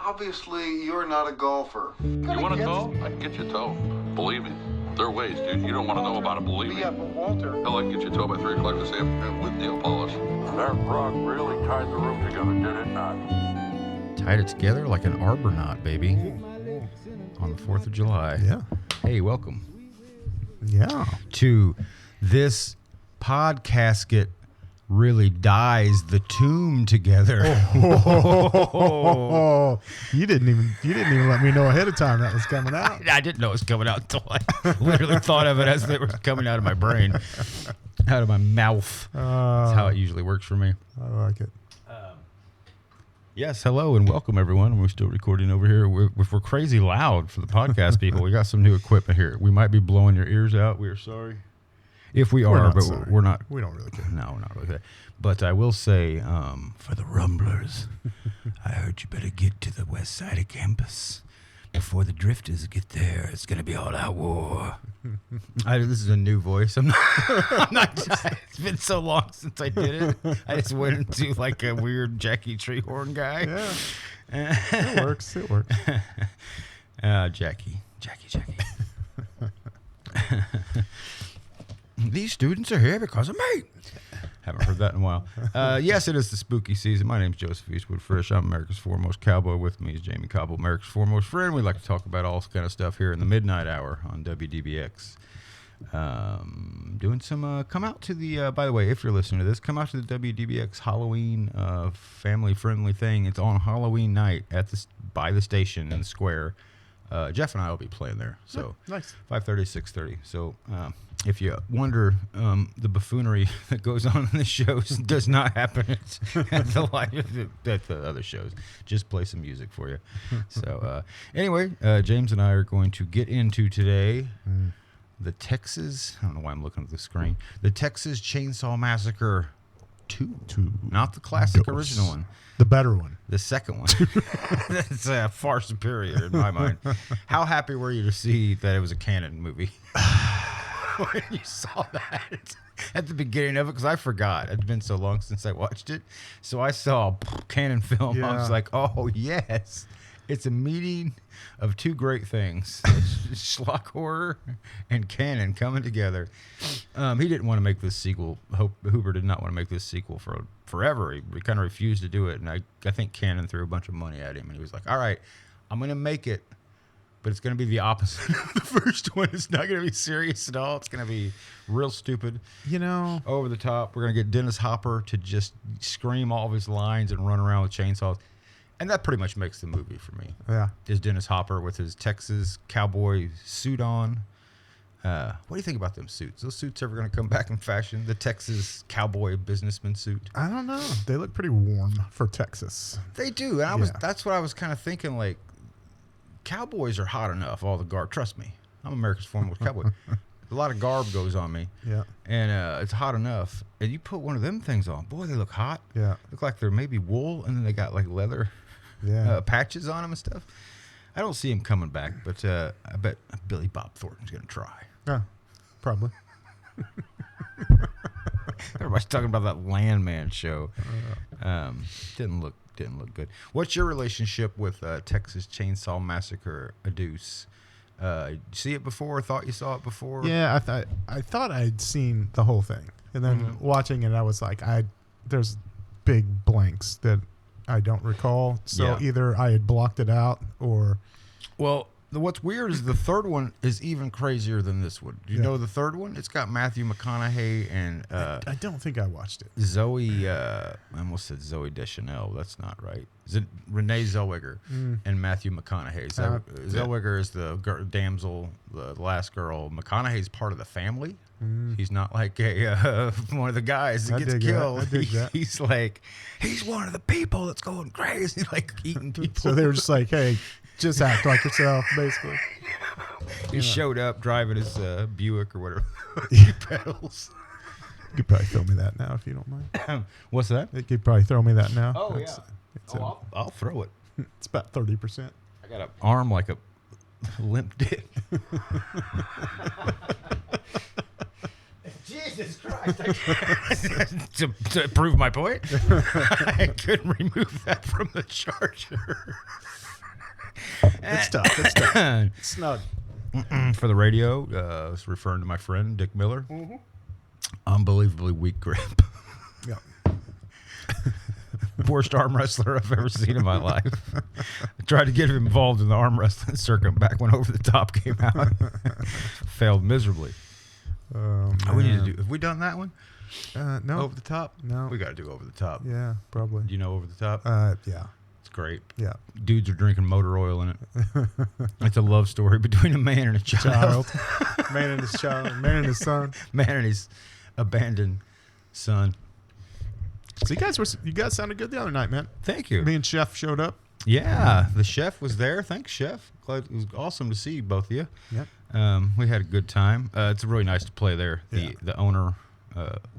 Obviously, you're not a golfer. You want a tow? I can get you a tow. Believe me. There are ways, dude. You don't want to know about it, believe me. Yeah, but Walter... Hell, I can get you a tow by 3 o'clock this afternoon with nail polish. That frog really tied the roof together, did it not? Tied it together like an arbor knot, baby. On the 4th of July. Yeah. Hey, welcome. Yeah. To this podcasket really dies the tomb together. Oh, you didn't even let me know ahead of time that was coming out. I didn't know it was coming out until I literally thought of it as they were coming out of my brain, out of my mouth. That's how it usually works for me. I like it. Yes, hello and welcome, everyone. We're still recording over here. We're crazy loud for the podcast people. We got some new equipment here. We might be blowing your ears out. We are sorry. If we are, but sorry. we're not. We don't really care. No, we're not really there. But I will say, for the rumblers, I heard you better get to the west side of campus before the drifters get there. It's going to be all out war. This is a new voice. I'm not. It's been so long since I did it. I just went into like a weird Jackie Treehorn guy. Yeah. It works. It works. Jackie. These students are here because of me. Haven't heard that in a while. Yes, it is the spooky season. My name's Joseph Eastwood Frisch. I'm America's foremost cowboy. With me is Jamie Cobble, America's foremost friend. We like to talk about all kind of stuff here in the midnight hour on WDBX. Doing some, come out to the, by the way, if you're listening to this, come out to the WDBX Halloween family-friendly thing. It's on Halloween night by the station in the square. Jeff and I will be playing there. So nice. 5:30, 6:30. So if you wonder, the buffoonery that goes on in the shows does not happen at the other shows. Just play some music for you. So anyway, James and I are going to get into today the Texas. I don't know why I'm looking at the screen. The Texas Chainsaw Massacre 2, not the classic original one. The better one. The second one. That's far superior in my mind. How happy were you to see that it was a canon movie? When you saw that at the beginning of it, because I forgot. It's been so long since I watched it. So I saw canon film. Yeah. I was like, oh, yes. It's a meeting of two great things. Schlock horror and canon coming together. He didn't want to make this sequel. Hooper did not want to make this sequel for forever. He kind of refused to do it. And I think canon threw a bunch of money at him. And he was like, all right, I'm going to make it. But it's going to be the opposite of the first one. It's not going to be serious at all. It's going to be real stupid. Over the top. We're going to get Dennis Hopper to just scream all of his lines and run around with chainsaws. And that pretty much makes the movie for me. Yeah. Is Dennis Hopper with his Texas cowboy suit on. What do you think about them suits? Those suits ever going to come back in fashion? The Texas cowboy businessman suit? I don't know. They look pretty warm for Texas. They do. And that's what I was kind of thinking, like, cowboys are hot enough, all the garb. Trust me. I'm America's foremost cowboy. A lot of garb goes on me. Yeah. And it's hot enough. And you put one of them things on. Boy, they look hot. Yeah. Look like they're maybe wool, and then they got like leather patches on them and stuff. I don't see him coming back, but I bet Billy Bob Thornton's going to try. Yeah, probably. Everybody's talking about that Landman show. Didn't look good. What's your relationship with Texas Chainsaw Massacre? A Deuce. See it before? Thought you saw it before? Yeah, I thought I'd seen the whole thing, and then watching it, I was like, there's big blanks that I don't recall. So either I had blocked it out or. Well, what's weird is the third one is even crazier than this one. Do you know the third one? It's got Matthew McConaughey and I don't think I watched it. Zoe. I almost said Zoe Deschanel. That's not right. Is it Renee Zellweger and Matthew McConaughey? Zellweger is the damsel, the last girl. McConaughey's part of the family. He's not like one of the guys that gets killed. He's like, he's one of the people that's going crazy, like eating people. So they were just like, hey, just act like yourself, basically. He showed up driving his Buick or whatever. He pedals. You could probably throw me that now if you don't mind. What's that? You could probably throw me that now. Oh, I'll throw it. It's about 30%. I got an arm like a limp dick. Jesus Christ. To prove my point, I couldn't remove that from the charger. It's tough. It's tough. It's snug. For the radio, I was referring to my friend Dick Miller. Unbelievably weak grip. Yeah. Worst arm wrestler I've ever seen in my life. I tried to get him involved in the arm wrestling circuit back when Over the Top came out. Failed miserably. We need to do. Have we done that one? No. Over the Top? No. We got to do Over the Top. Yeah, probably. Do you know Over the Top? Yeah. It's great. Yeah. Dudes are drinking motor oil in it. It's a love story between a man and a child. Man and his child. Man and his son. Man and his abandoned son. So you guys sounded good the other night, man. Thank you. Me and Chef showed up. Yeah, the chef was there. Thanks, Chef. Glad it was awesome to see both of you. Yep. We had a good time. It's really nice to play there. Yeah. The owner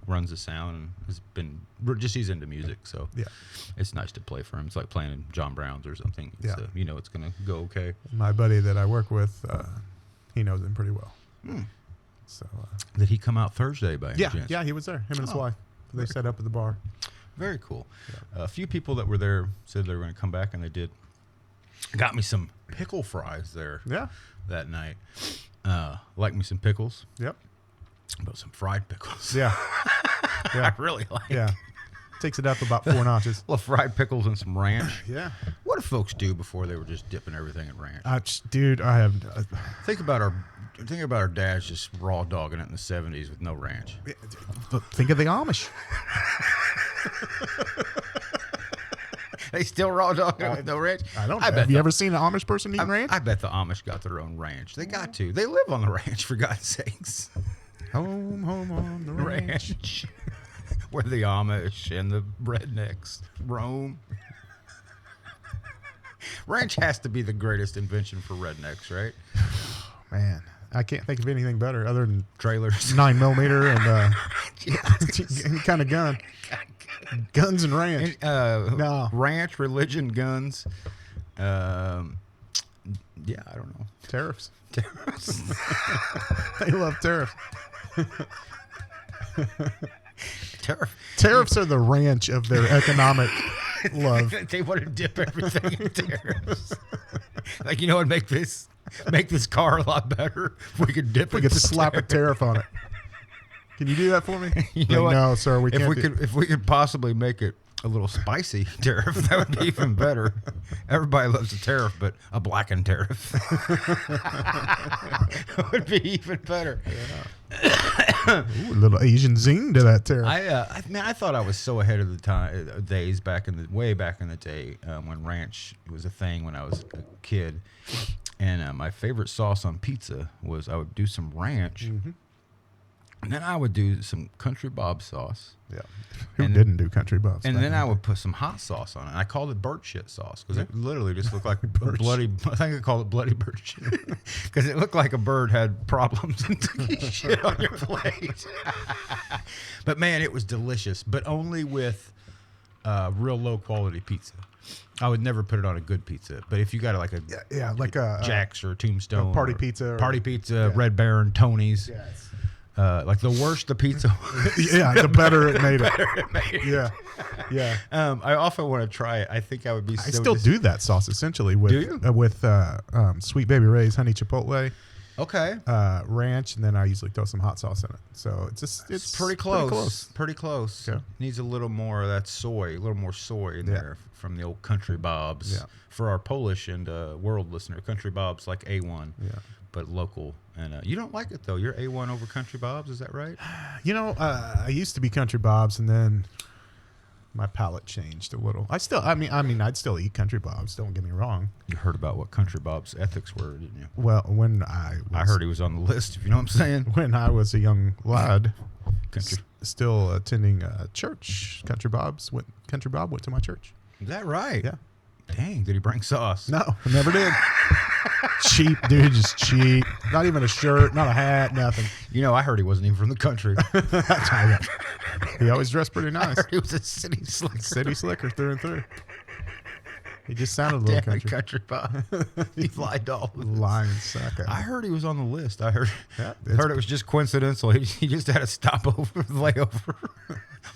runs the sound and he's into music, so Yeah. it's nice to play for him. It's like playing in John Brown's or something. Yeah. So you know it's gonna go okay. My buddy that I work with, he knows him pretty well. So. Did he come out Thursday by any Yeah. chance? Yeah, he was there. Him and his wife. They set up at the bar. Very cool. Yeah. A few people that were there said they were going to come back, and they did. Got me some pickle fries there Yeah. that night. Like me some pickles, Yep. but some fried pickles. Yeah. I really like. Yeah. Takes it up about 4 notches. Well, fried pickles and some ranch. Yeah. What do folks do before they were just dipping everything in ranch? Dude, I have. Think about our dads just raw dogging it in the 70s with no ranch. Think of the Amish. They still raw dogging it with no ranch? I don't know. Have you ever seen an Amish person eating ranch? I bet the Amish got their own ranch. They got to. They live on the ranch, for God's sakes. Home on the ranch. Ranch. Where the Amish and the rednecks roam. Ranch has to be the greatest invention for rednecks, right? Man, I can't think of anything better other than Trailers. 9mm and any kind of gun. Guns and ranch. No. Ranch, religion, guns. Yeah, I don't know. Tariffs. Tariffs. They love tariffs. Tariffs are the ranch of their economic love. They want to dip everything in tariffs. Like, you know what, make this car a lot better if we could dip it. We could slap a tariff on it. Can you do that for me? You know what? No, sir, we can't. If we could possibly make it a little spicy tariff, that would be even better. Everybody loves a tariff, but a blackened tariff would be even better. Yeah. Ooh, a little Asian zing to that tariff. I thought I was so ahead of the time days way back in the day when ranch was a thing when I was a kid, and my favorite sauce on pizza was I would do some ranch. Mm-hmm. And then I would do some Country Bob sauce. Yeah. Who didn't do Country Bobs? And then I would put some hot sauce on it. I called it bird shit sauce because it literally just looked like a bloody. I think I called it bloody bird shit because it looked like a bird had problems and took his shit on your plate. But man, it was delicious. But only with real low quality pizza. I would never put it on a good pizza. But if you got like a like a Jack's or Tombstone, party or pizza, Red Baron, Tony's. Yes. Like the worse the pizza was, yeah, the better it made it. Yeah, yeah. I often want to try it. I think I would be. I still do that sauce essentially with Sweet Baby Ray's honey chipotle. Okay. Ranch, and then I usually throw some hot sauce in it. So it's pretty close. Pretty close. Okay. Needs a little more of that soy, a little more soy in there from the old Country Bobs. Yeah. For our Polish and world listener, Country Bob's like A1. Yeah. But local. And you don't like it though. You're A1 over Country Bob's, is that right? You know, I used to be Country Bob's, and then my palate changed a little. I'd still eat Country Bob's. Don't get me wrong. You heard about what Country Bob's ethics were, didn't you? Well, when I heard he was on the list. If you know what I'm saying. When I was a young lad, Country. Still attending church, Country Bob went to my church. Is that right? Yeah. Dang, did he bring sauce? No, never did. Cheap, dude, just cheap. Not even a shirt, not a hat, nothing. You know, I heard he wasn't even from the country. He always dressed pretty nice. He was a city slicker. City slicker through and through. He just sounded a little Damn country. Country Bob. He lied to all of us. Lying sucker. I heard he was on the list. I heard Yeah, it was just coincidental. He just had a stopover, layover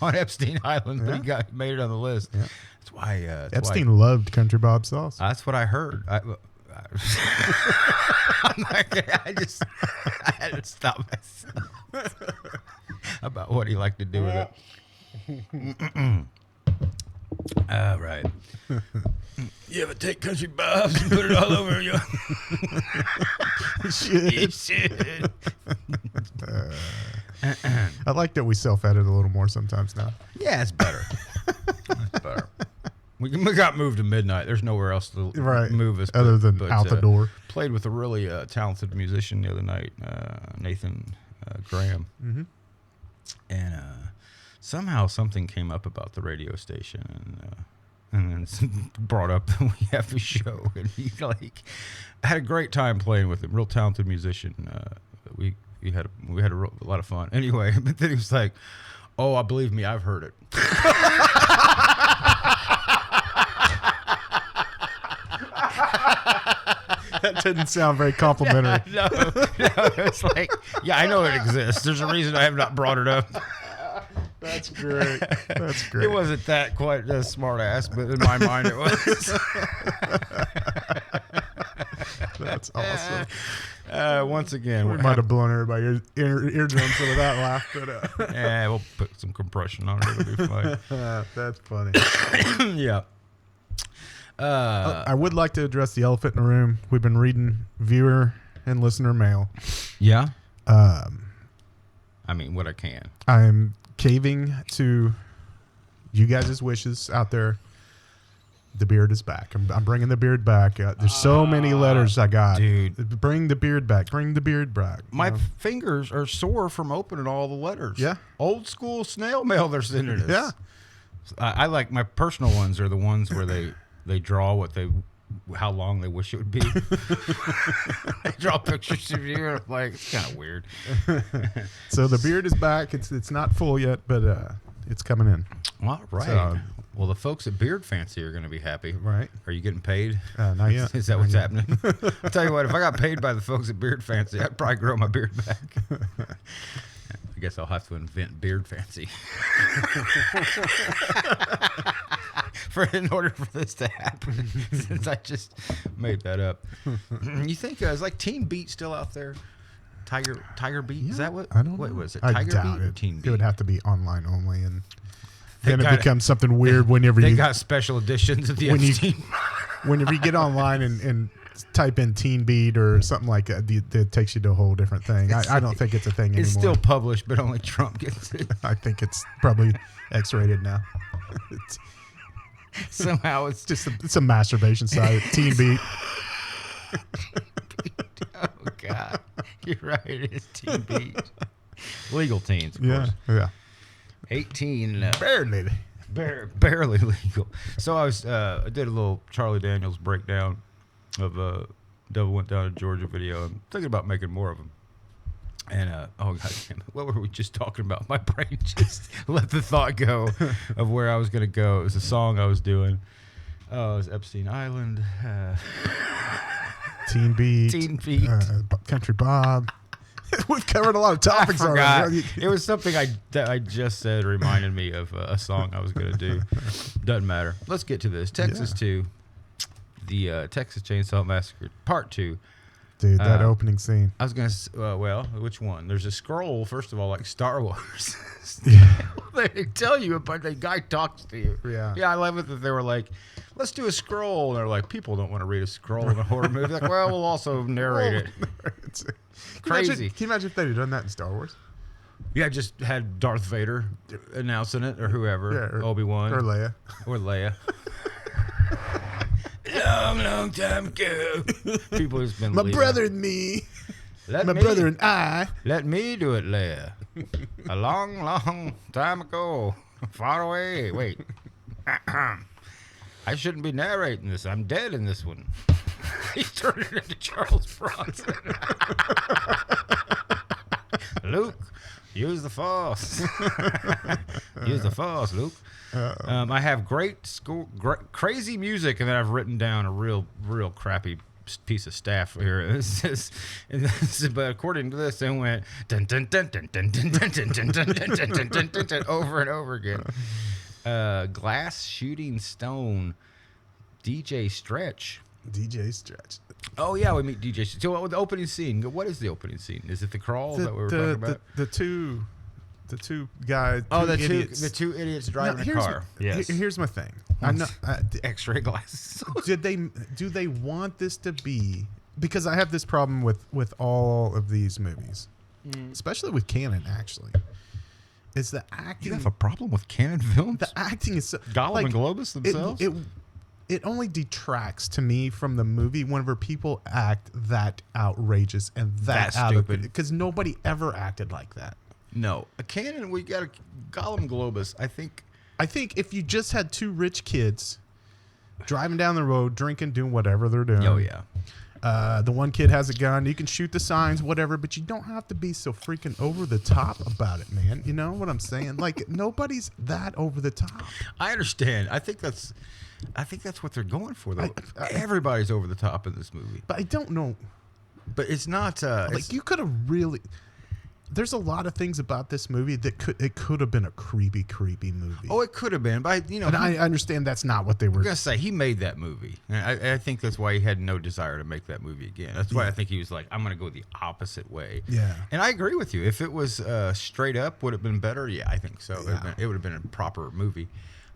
on Epstein Island, but he made it on the list. Yeah. That's why Epstein loved Country Bob sauce. That's what I heard. I had to stop myself about what he liked to do with it. All right. You ever take country bobs and put it all over you? You should. I like that we self-edit a little more sometimes now. Yeah, it's better. It's better. We got moved to midnight. There's nowhere else to move us other than out the door. Played with a really talented musician the other night, Nathan Graham, and somehow something came up about the radio station, and then brought up that we have a show, and he had a great time playing with him. Real talented musician. We had a lot of fun. Anyway, but then he was like, "Oh, believe me, I've heard it." That didn't sound very complimentary. No, it's like, yeah, I know it exists. There's a reason I have not brought it up. That's great. That's great. It wasn't that quite a smart ass, but in my mind it was. That's awesome. Once again, We might have blown everybody's eardrums with that laugh, but yeah, we'll put some compression on it. It'll be fine. that's funny. Yeah. I would like to address the elephant in the room. We've been reading viewer and listener mail. Yeah. I mean, what I can. I'm caving to you guys' wishes out there. The beard is back. I'm bringing the beard back. There's so many letters I got. Dude. Bring the beard back. Bring the beard back. My fingers are sore from opening all the letters. Yeah. Old school snail mail they're sending us. Yeah. I like my personal ones are the ones where they draw how long they wish it would be. They draw pictures of you. And I'm like, it's kind of weird. So the beard is back. It's not full yet, but it's coming in. All right. So, well, the folks at Beard Fancy are going to be happy. Right. Are you getting paid? Not yet. Is that what's happening? I'll tell you what, if I got paid by the folks at Beard Fancy, I'd probably grow my beard back. I guess I'll have to invent Beard Fancy. In order for this to happen, since I just made that up. You think is like Teen Beat still out there? Tiger Beat? Yeah, Is that what? I don't know. What was it? I Tiger doubt Beat or it. Teen Beat? It would have to be online only, and then They it becomes something weird whenever They you got special editions of the when you- Epstein. whenever you get online and type in Teen Beat or something like that, it takes you to a whole different thing. I don't think it's a thing anymore. It's still published, but only Trump gets it. I think it's probably X-rated now. Somehow it's Just it's a masturbation site. Teen Beat. oh god, you're right. It is Teen Beat. Legal teens, of course. Yeah. 18. Barely. Barely legal. So I did a little Charlie Daniels breakdown of Devil Went Down to Georgia video. I'm thinking about making more of them. And oh god damn it, what were we just talking about? My brain just let the thought go of where I was gonna go. It was a song I was doing. Oh, it was Epstein Island. Teen Beat. Teen Beat. Country Bob. We've covered a lot of topics I forgot. already. It was something that I just said reminded me of a song I was going to do. Doesn't matter. Let's get to this. Texas 2, the Texas Chainsaw Massacre, Part 2. Dude, that opening scene. I was going to, well, which one? There's a scroll, first of all, like Star Wars. Yeah. They tell you, but the guy talks to you. Yeah. Yeah, I love it that they were like, let's do a scroll. And they're like, people don't want to read a scroll in a horror movie. Like, well, we'll also narrate it. Crazy. Can you imagine if they'd have done that in Star Wars? Yeah, just had Darth Vader announcing it, or whoever, Yeah, Obi-Wan. Or Leia. Or Leia. long time ago. People who's been My leaving. brother and me. Let My me- brother and I. Let me do it, Leia. A long, long time ago. Far away. Wait. I shouldn't be narrating this. I'm dead in this one. He's turning into Charles Bronson. Luke, use the Force. Use the Force, Luke. I have crazy music, and then I've written down a real crappy piece of staff here. It says, but according to this, it went dun dun dun dun dun dun dun dun dun dun dun dun dun dun dun over and over again. Glass Shooting Stone, DJ Stretch, DJ Stretch. Oh yeah, we meet DJ. So the opening scene. What is the opening scene? Is it the crawl that we were talking about? The two guys. The two idiots driving a car. Yes. Here's my thing. I'm not. X-ray glasses. Do they want this to be? Because I have this problem with all of these movies, especially with Canon. Actually, is the acting. You have a problem with Canon films? The acting is so, Gollum and Globus themselves. It only detracts to me from the movie whenever people act that outrageous and that out stupid. Because nobody ever acted like that. No, a Canon. We got a Gollum and Globus. I think if you just had two rich kids driving down the road, drinking, doing whatever they're doing. Oh yeah. The one kid has a gun. You can shoot the signs, whatever, but you don't have to be so freaking over the top about it, man. You know what I'm saying? Like nobody's that over the top. I understand. I think that's what they're going for, though. Everybody's over the top in this movie, But I don't know. but it's not. Like you could have really. There's a lot of things about this movie that could have been a creepy movie. Oh, it could have been, but and I understand that's not what they were. I'm gonna say he made that movie. And I think that's why he had no desire to make that movie again. That's why I think he was like, I'm gonna go the opposite way. Yeah. And I agree with you. If it was straight up, would it have been better? Yeah, I think so. Yeah. It would have been a proper movie.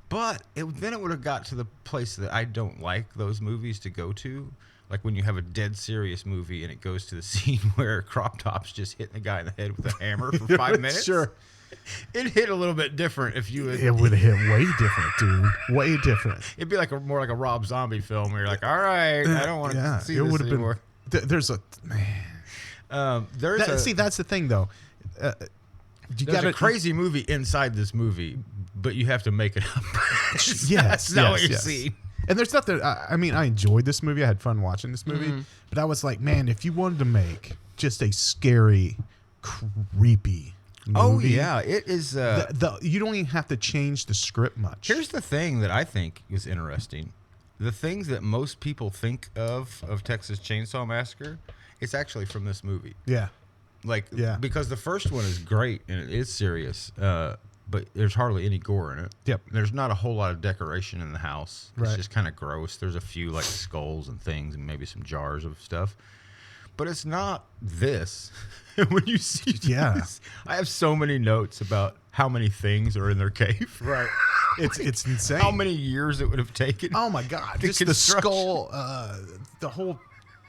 But then it would have got to the place that I don't like those movies to go to. Like when you have a dead serious movie and it goes to the scene where Crop Top's just hitting the guy in the head with a hammer for 5 minutes. Sure. It hit a little bit different if you would. It would have hit way different, dude. Way different. It'd be like more like a Rob Zombie film where you're like, all right, I don't want to see this anymore. There's a man. See, that's the thing though. There's a crazy movie inside this movie, but you have to make it up. That's not what you're seeing. And there's stuff that I mean, I enjoyed this movie. I had fun watching this movie, but I was like, man, if you wanted to make just a scary, creepy movie, oh yeah, it is. You don't even have to change the script much. Here's the thing that I think is interesting: the things that most people think of Texas Chainsaw Massacre, it's actually from this movie. Yeah. Because the first one is great and it is serious, but there's hardly any gore in it. Yep. There's not a whole lot of decoration in the house. It's Right. just kind of gross. There's a few like skulls and things and maybe some jars of stuff. But it's not this. When you see this, I have so many notes about how many things are in their cave. Right. It's insane. How many years it would have taken. Oh my God. Just the skull, the whole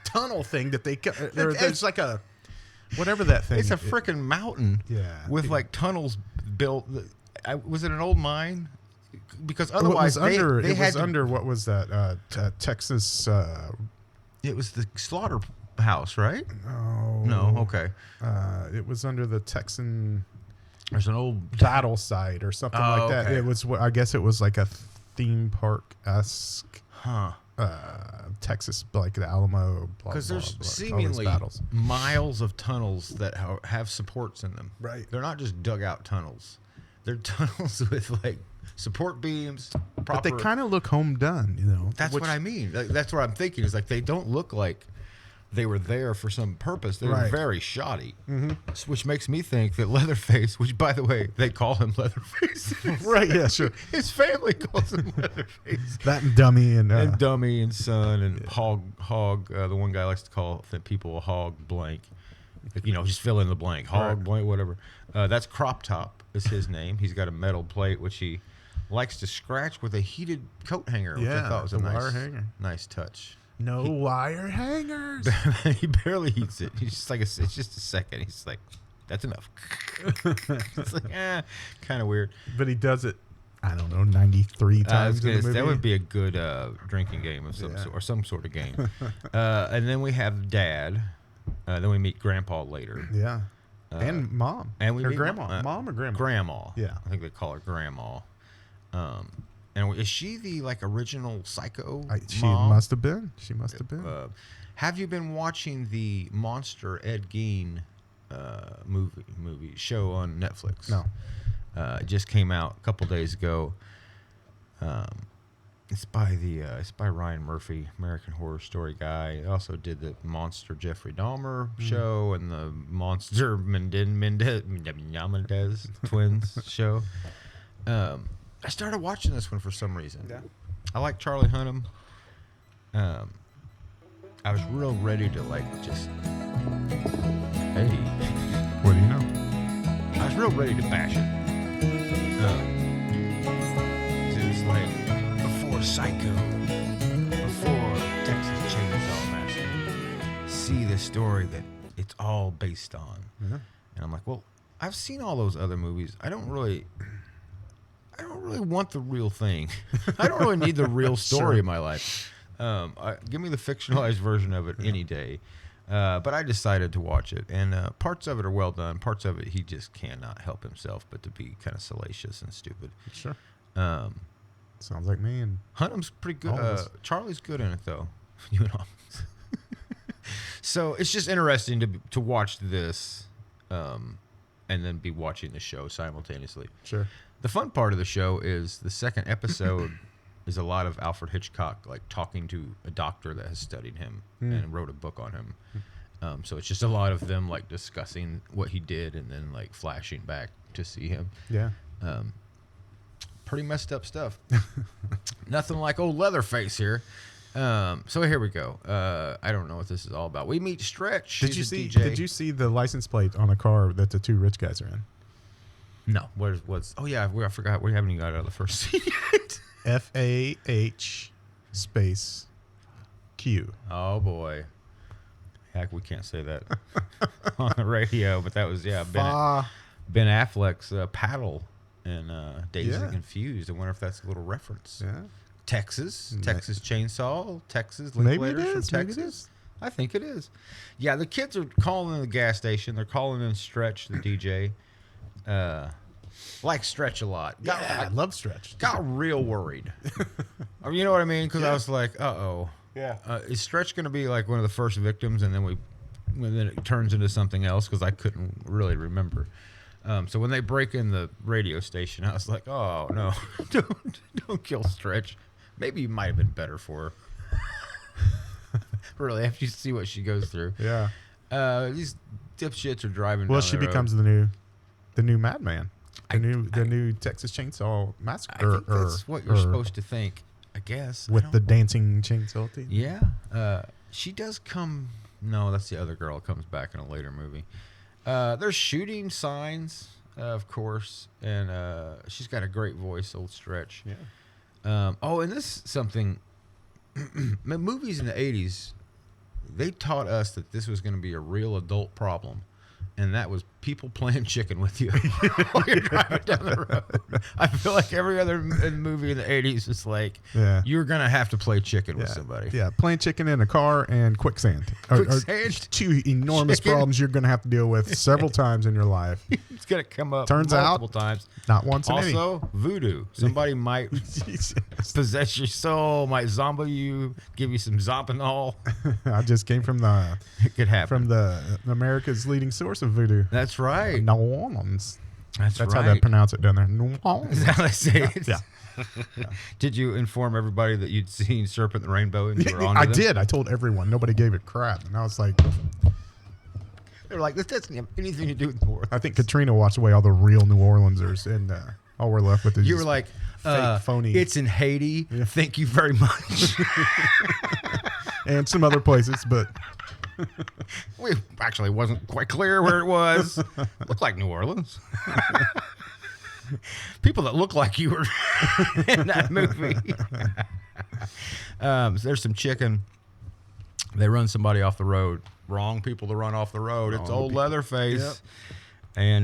tunnel thing that they there's like a whatever that thing. It's a freaking mountain. Yeah. With like tunnels built. Was it an old mine? Because otherwise it was under what was that? Texas. It was the slaughterhouse, right? No. Okay. It was under the Texan. There's an old battle site or something like that. Okay. It was. I guess it was like a theme park-esque. Huh. Texas, like the Alamo. Because there's seemingly miles of tunnels that have supports in them. Right. They're not just dug out tunnels. They're tunnels with like support beams. But they kind of look home done, you know. That's what I mean. That's what I'm thinking. Is like they don't look like they were there for some purpose. They're very shoddy, which makes me think that Leatherface, which by the way they call him Leatherface, right? Yeah, sure. His family calls him Leatherface. That and Dummy and Dummy and Son and Hog. The one guy likes to call people a hog blank. You know, just fill in the blank. Hog blank, whatever. That's Crop Top is his name. He's got a metal plate which he likes to scratch with a heated coat hanger, which I thought was a nice touch. No wire hangers. He barely eats it. He's just like it's just a second. He's like, that's enough. It's like, kind of weird. But he does it, I don't know, 93 times in the movie. That would be a good drinking game of some sort, or some sort of game. And then we have Dad. Then we meet Grandpa later. Yeah. And Mom. And we meet Grandma. Mom or Grandma? Grandma. Yeah. I think they call her Grandma. And is she the like original psycho She mom? must have been. She must have been. Have you been watching the Monster Ed Gein movie show on Netflix? No. It just came out a couple days ago. It's by Ryan Murphy, American Horror Story guy. He also did the Monster Jeffrey Dahmer show and the Monster Mendez twins show. I started watching this one for some reason. Yeah. I like Charlie Hunnam. I was real ready to like just, hey, What do you know? I was real ready to bash it. It was like before Psycho, before Texas Chainsaw Massacre. See the story that it's all based on, and I'm like, well, I've seen all those other movies. I don't really want the real thing. I don't really need the real story in my life. Give me the fictionalized version of it any day. But I decided to watch it, and parts of it are well done. Parts of it, he just cannot help himself but to be kind of salacious and stupid. Sure. Sounds like me. And Hunnam's pretty good. Charlie's good in it, though. You know. So it's just interesting to watch this, and then be watching the show simultaneously. Sure. The fun part of the show is the second episode is a lot of Alfred Hitchcock like talking to a doctor that has studied him and wrote a book on him. So it's just a lot of them like discussing what he did and then like flashing back to see him. Yeah. Pretty messed up stuff. Nothing like old Leatherface here. So here we go. I don't know what this is all about. We meet Stretch. Did you see the license plate on a car that the two rich guys are in? No. What's? Oh yeah, I forgot. We haven't even got out of the first scene yet. FAH space Q. Oh boy. Heck, we can't say that on the radio, but that was Ben Affleck's paddle in Dazed and Confused. I wonder if that's a little reference. Yeah. Texas Chainsaw, Texas Maybe it Linklaters from is. Texas. Maybe it is. I think it is. Yeah, the kids are calling in the gas station. They're calling in Stretch, the DJ. Like Stretch a lot. I love Stretch. Got real worried. You know what I mean? Because I was like, uh-oh. Yeah. Is Stretch going to be like one of the first victims, and then it turns into something else? Because I couldn't really remember. So when they break in the radio station, I was like, oh no, don't kill Stretch. Maybe it might have been better for her. Really, after you see what she goes through. Yeah. These dipshits are driving. Well, down she the becomes road. the new madman. The new Texas Chainsaw Massacre. I think that's what you're supposed to think. I guess with the dancing chainsaw team. Yeah. She does come. No, that's the other girl. Comes back in a later movie. There's shooting signs, of course, and she's got a great voice, old Stretch. Yeah. And this is something. Movies in the 80s, they taught us that this was going to be a real adult problem. And that was people playing chicken with you while you're driving down the road. I feel like every other movie in the 80s is like, you're going to have to play chicken with somebody. Yeah, playing chicken in a car and quicksand. Quicksand? Two enormous problems you're going to have to deal with several times in your life. It's going to come up Turns multiple out, times. Not once in any. Also, voodoo. Somebody might possess your soul, might zombie you, give you some Zombinol. I just came from it could happen. From the America's leading source of voodoo. That's right. New Orleans. That's right. how they pronounce it down there. New Orleans. Is that how they say it? Yeah. Did you inform everybody that you'd seen Serpent and the Rainbow and you were on I did. I told everyone. Nobody gave it crap. And I was like... They were like, this doesn't have anything to do with New Orleans. I think Katrina washed away all the real New Orleansers, and all we're left with is you were like, fake, phony. It's in Haiti. Yeah. Thank you very much. And some other places, but... We actually wasn't quite clear where it was. Looked like New Orleans. People that look like you were in that movie. So there's some chicken. They run somebody off the road. Wrong people to run off the road. It's old Leatherface. Yep. And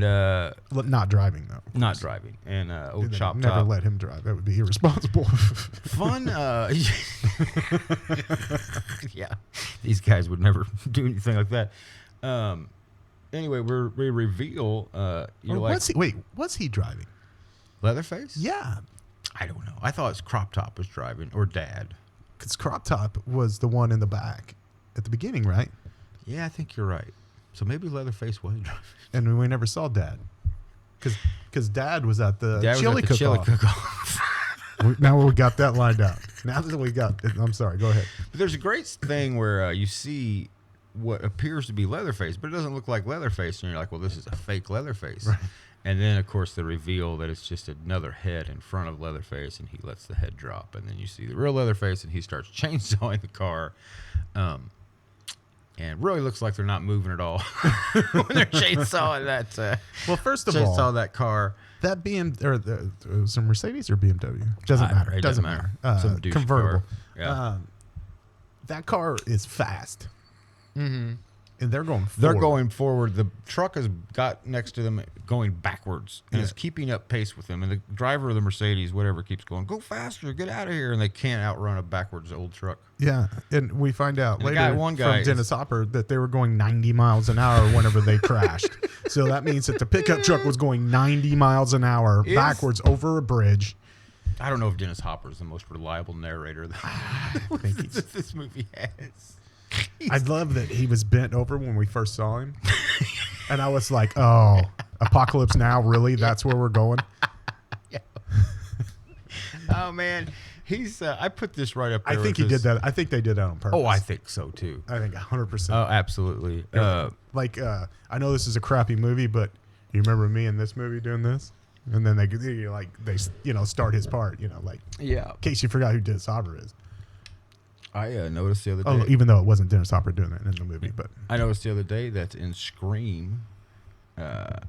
not driving though. Not driving. And old Chop Top. Never let him drive. That would be irresponsible. Fun. Yeah, these guys would never do anything like that. Anyway, we reveal. Was he driving? Leatherface? Yeah. I don't know. I thought his Crop Top was driving, or Dad. Because Crop Top was the one in the back at the beginning, right? Yeah, I think you're right. So maybe Leatherface was driving. And we never saw Dad. Because Dad was at the chili cook-off. Now we got that lined out. Now that we got... I'm sorry, go ahead. But there's a great thing where you see what appears to be Leatherface, but it doesn't look like Leatherface. And you're like, well, this is a fake Leatherface. Right. And then, of course, the reveal that it's just another head in front of Leatherface, and he lets the head drop. And then you see the real Leatherface, and he starts chainsawing the car. And really looks like they're not moving at all when they're chainsawing that. Well, first of all, chainsaw that car. That was a Mercedes or BMW? Doesn't matter. It doesn't matter. Some douche convertible. car. Yeah. That car is fast. Mm-hmm. And they're going forward. They're going forward. The truck has got next to them going backwards and is keeping up pace with them. And the driver of the Mercedes, whatever, keeps going, go faster, get out of here. And they can't outrun a backwards old truck. Yeah. And we find out later one from guy Dennis Hopper that they were going 90 miles an hour whenever they crashed. So that means that the pickup truck was going 90 miles an hour backwards over a bridge. I don't know if Dennis Hopper is the most reliable narrator that this movie has. I love that he was bent over when we first saw him. And I was like, oh, Apocalypse Now, really? That's where we're going? Yeah. Oh, man. He's. I put this right up there. I think he did that. I think they did that on purpose. Oh, I think so, too. I think 100%. Oh, absolutely. I know this is a crappy movie, but you remember me in this movie doing this? And then they start his part, in case you forgot who Dennis Hopper is. I noticed the other day. Oh, even though it wasn't Dennis Hopper doing it in the movie, but I noticed the other day that in Scream,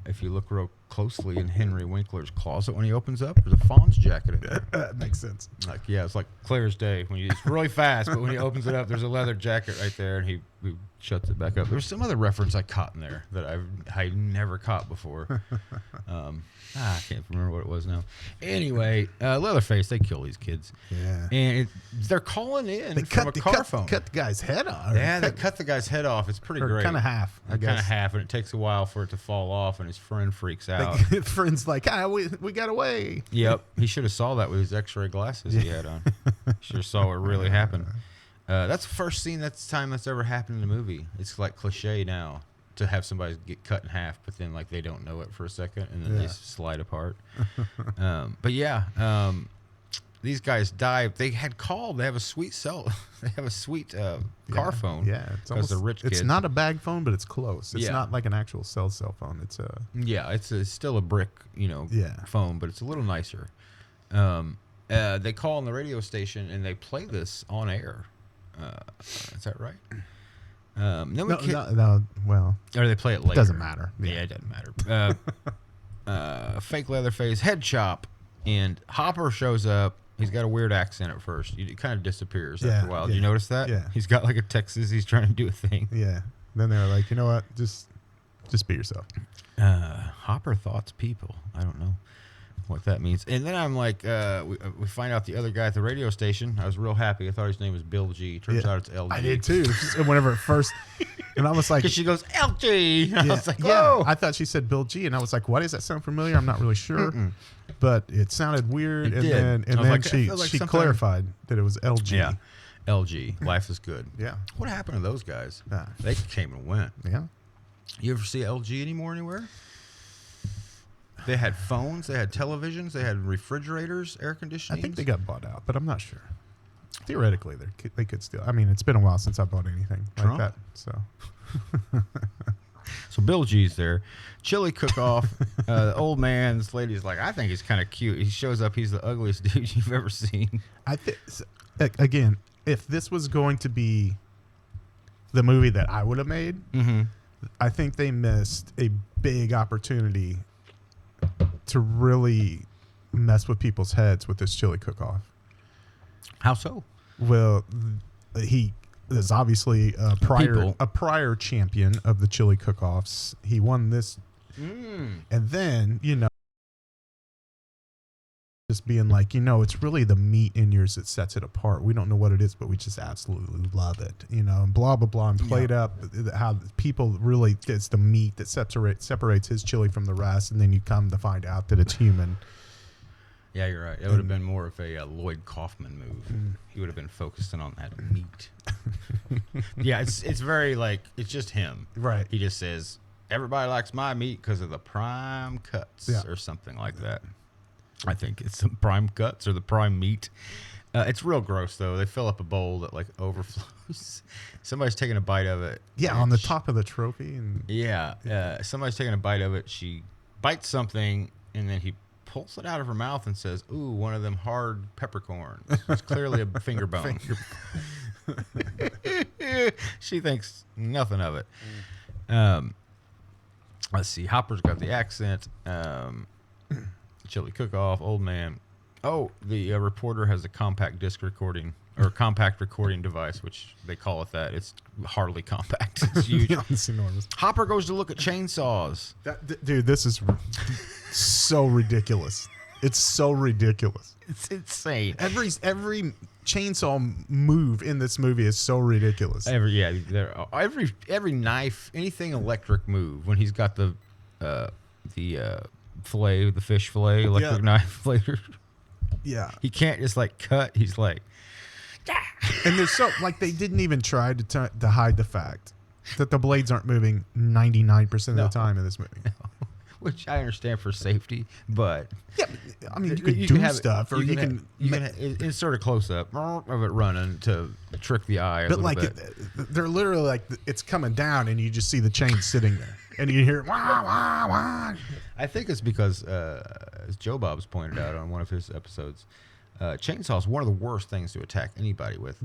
if you look real closely in Henry Winkler's closet when he opens up, there's a Fawn's jacket in there. That makes sense. It's like clear as day when it's really fast, but when he opens it up, there's a leather jacket right there, and he shuts it back up. There's some other reference I caught in there that I never caught before. I can't remember what it was now. Anyway, Leatherface, they kill these kids. Yeah. And they're calling in from a car phone. Cut the guy's head off. Yeah, they cut the guy's head off. It's pretty great. Kind of half, I guess. Kind of half, and it takes a while for it to fall off, and his friend freaks out. His friend's like, we got away. Yep. He should have saw that with his x-ray glasses he had on. Should have saw what really happened. That's the first scene time that's ever happened in a movie. It's like cliche now to have somebody get cut in half, but then they don't know it for a second, and then they slide apart. These guys died. They had called. They have a sweet They have a sweet car phone. Yeah, it's almost, they're rich kids. It's not a bag phone, but it's close. It's Yeah. not like an actual cell phone. It's a it's still a brick, phone, but it's a little nicer. They call on the radio station and they play this on air. Is that right? No. Well, or they play it later. Doesn't matter. Yeah, it doesn't matter. Fake Leatherface head chop, and Hopper shows up. He's got a weird accent at first. It kind of disappears after a while. Did you notice that? Yeah. He's got like a Texas. He's trying to do a thing. Yeah. Then they're like, you know what? Just be yourself. Hopper thoughts people. I don't know what that means. And then I'm like, we find out the other guy at the radio station. I was real happy. I thought his name was Bill G. Turns out it's LG. I did too. Whenever it first, and I was like, because she goes LG. I was like, yeah. whoa. I thought she said Bill G, and I was like, why does that sound familiar? I'm not really sure, but it sounded weird. It and did. then she clarified that it was LG. Yeah, LG. Life is good. Yeah. What happened to those guys? They came and went. Yeah. You ever see LG anymore anywhere? They had phones, they had televisions, they had refrigerators, air conditioning. I think they got bought out, but I'm not sure. Theoretically, they could still. I mean, it's been a while since I bought anything like that. So Bill G's there. Chili cook-off. The old man, this lady's like, I think he's kind of cute. He shows up. He's the ugliest dude you've ever seen. Again, if this was going to be the movie that I would have made, I think they missed a big opportunity to really mess with people's heads with this chili cook-off. How so? Well, he is obviously a prior champion of the chili cook-offs. He won this, and then just being like, it's really the meat in yours that sets it apart. We don't know what it is, but we just absolutely love it, and blah, blah, blah, and played up how people really, it's the meat that separates his chili from the rest, and then you come to find out that it's human. Yeah, you're right. It would have been more of a Lloyd Kaufman move. He would have been focusing on that meat. Yeah, it's very it's just him. Right. He just says, everybody likes my meat because of the prime cuts or something like that. I think it's the prime cuts or the prime meat. It's real gross, though. They fill up a bowl that overflows. Somebody's taking a bite of it. Yeah, on the top of the trophy. And somebody's taking a bite of it. She bites something, and then he pulls it out of her mouth and says, ooh, one of them hard peppercorns. It's clearly a finger bone. She thinks nothing of it. Let's see. Hopper's got the accent. Chili cook-off, old man. Oh, the reporter has a compact disc recording or compact recording device, which they call it that. It's hardly compact. It's huge. Yeah, it's enormous. Hopper goes to look at chainsaws. Dude, this is so ridiculous. It's so ridiculous. It's insane. Every chainsaw move in this movie is so ridiculous. Every knife, anything electric move. When he's got the fillet, the fish fillet, electric knife later. Yeah, he can't just like cut. He's like, and there's so like they didn't even try to hide the fact that the blades aren't moving 99% of the time in this movie. No. Which I understand for safety, but yeah, I mean you can do stuff, or you can insert a close up of it running to trick the eye. But like they're literally like it's coming down, and you just see the chain sitting there, and you hear wah wah wah. I think it's because, as Joe Bob's pointed out on one of his episodes, chainsaw is one of the worst things to attack anybody with.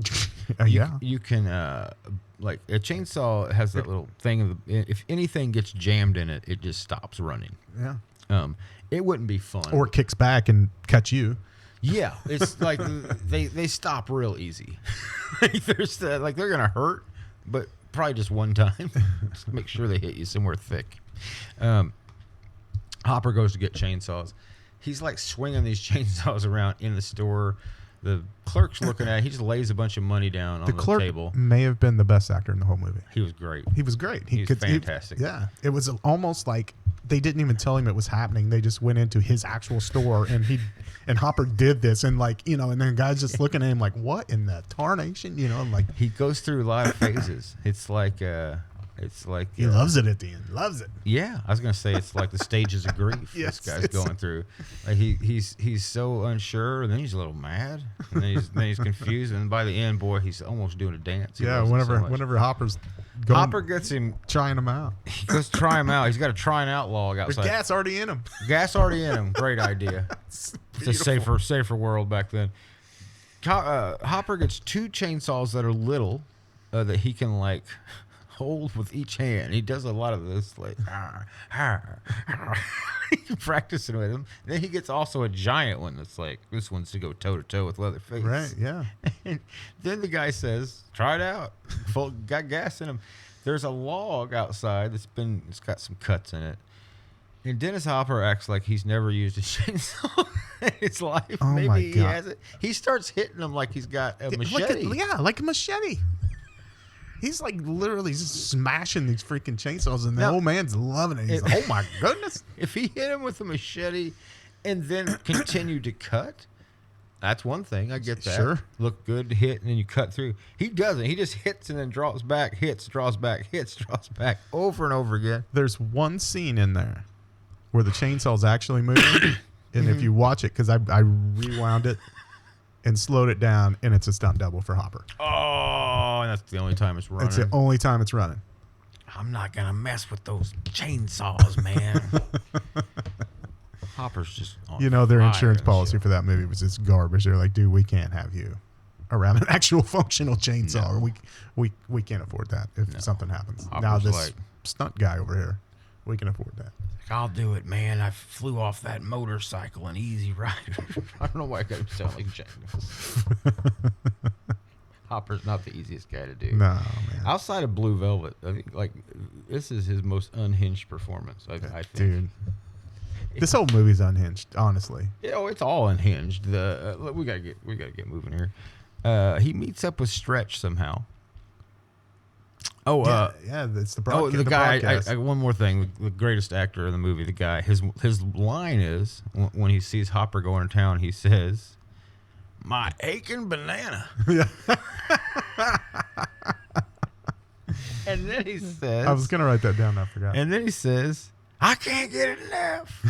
You can like a chainsaw has that little thing of if anything gets jammed in it, it just stops running. Yeah. It wouldn't be fun. Or it kicks back and cuts you. Yeah, it's like they stop real easy. There's like they're gonna hurt, but probably just one time. Just make sure they hit you somewhere thick. Hopper goes to get chainsaws. He's like swinging these chainsaws around in the store. The clerk's looking at it. He just lays a bunch of money down on the clerk table. May have been the best actor in the whole movie. He was great. He was great. He was fantastic. It was almost like they didn't even tell him it was happening. They just went into his actual store, and Hopper did this, and like and then the guy's just looking at him like, what in the tarnation, like he goes through a lot of phases. It's like he loves it at the end. Loves it. Yeah, I was gonna say it's like the stages of grief Yes, this guy's going through. Like he's so unsure, and then he's a little mad, and then he's confused, and by the end, boy, he's almost doing a dance. Whenever Hopper's going, Hopper gets him trying him out. He goes to try him out. He's got to try an outlog outside. There's gas already in him. Gas already in him. Great idea. It's a safer world back then. Hopper gets 2 chainsaws that are little that he can like hold with each hand. He does a lot of this like practicing with him. Then he gets also a giant one that's like this one's to go toe to toe with Leatherface. Right, yeah. And then the guy says, "Try it out." Got gas in him. There's a log outside it's got some cuts in it. And Dennis Hopper acts like he's never used a chainsaw in his life. Oh Maybe my he God. hasn't. He starts hitting him like he's got a machete. Like a machete. He's like literally just smashing these freaking chainsaws, and the old man's loving it. He's like, oh my goodness. If he hit him with a machete and then continued to cut, that's one thing. I get that. Sure. Look good, hit, and then you cut through. He doesn't. He just hits and then draws back, hits, draws back, hits, draws back over and over again. There's one scene in there where the chainsaw's actually moving, and if you watch it, because I rewound it and slowed it down, and it's a stunt double for Hopper. Oh, and that's the only time it's running. It's the only time it's running. I'm not going to mess with those chainsaws, man. Hopper's just on Their fire insurance and policy shit. for that movie was just garbage. They're like, dude, we can't have you around an actual functional chainsaw. No. Or we can't afford that if something happens. Hopper's now this like, stunt guy over here, we can afford that. I'll do it, man. I flew off that motorcycle in Easy Rider. I don't know why I got him sound like Jack Nicholson. Hopper's not the easiest guy to do. No, man. Outside of Blue Velvet, I think like this is his most unhinged performance. I think. Dude, this whole movie's unhinged, honestly. It's all unhinged. We gotta get moving here. He meets up with Stretch somehow. It's the broadcast. Oh, the guy. One more thing. The greatest actor in the movie. The guy. His line is when he sees Hopper going to town. He says, "My aching banana." Yeah. And then he says, I was gonna write that down. I forgot. And then he says, "I can't get enough."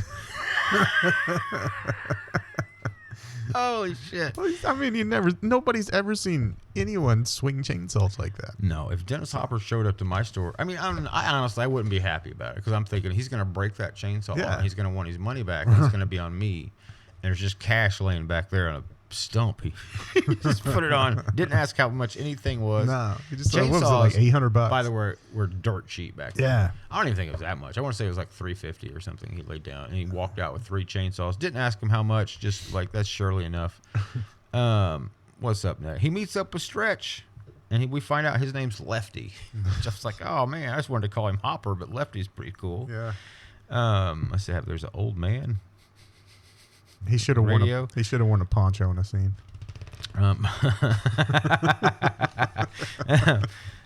Holy shit! I mean, nobody's ever seen anyone swing chainsaws like that. No, if Dennis Hopper showed up to my store, I mean, I honestly wouldn't be happy about it because I'm thinking he's going to break that chainsaw and he's going to want his money back and it's going to be on me. And there's just cash laying back there on a stump. He just put it on. Didn't ask how much anything was. No, he just what was it, Chainsaws, like $800? by the way, were dirt cheap back then. Yeah. I don't even think it was that much. I want to say it was like $350 or something. He laid down and he walked out with 3 chainsaws. Didn't ask him how much. Just like, that's surely enough. What's up next? He meets up with Stretch, and we find out his name's Lefty. Just like, oh man, I just wanted to call him Hopper, but Lefty's pretty cool. Yeah. I said, there's an old man. He should have Radio. worn a poncho in a scene.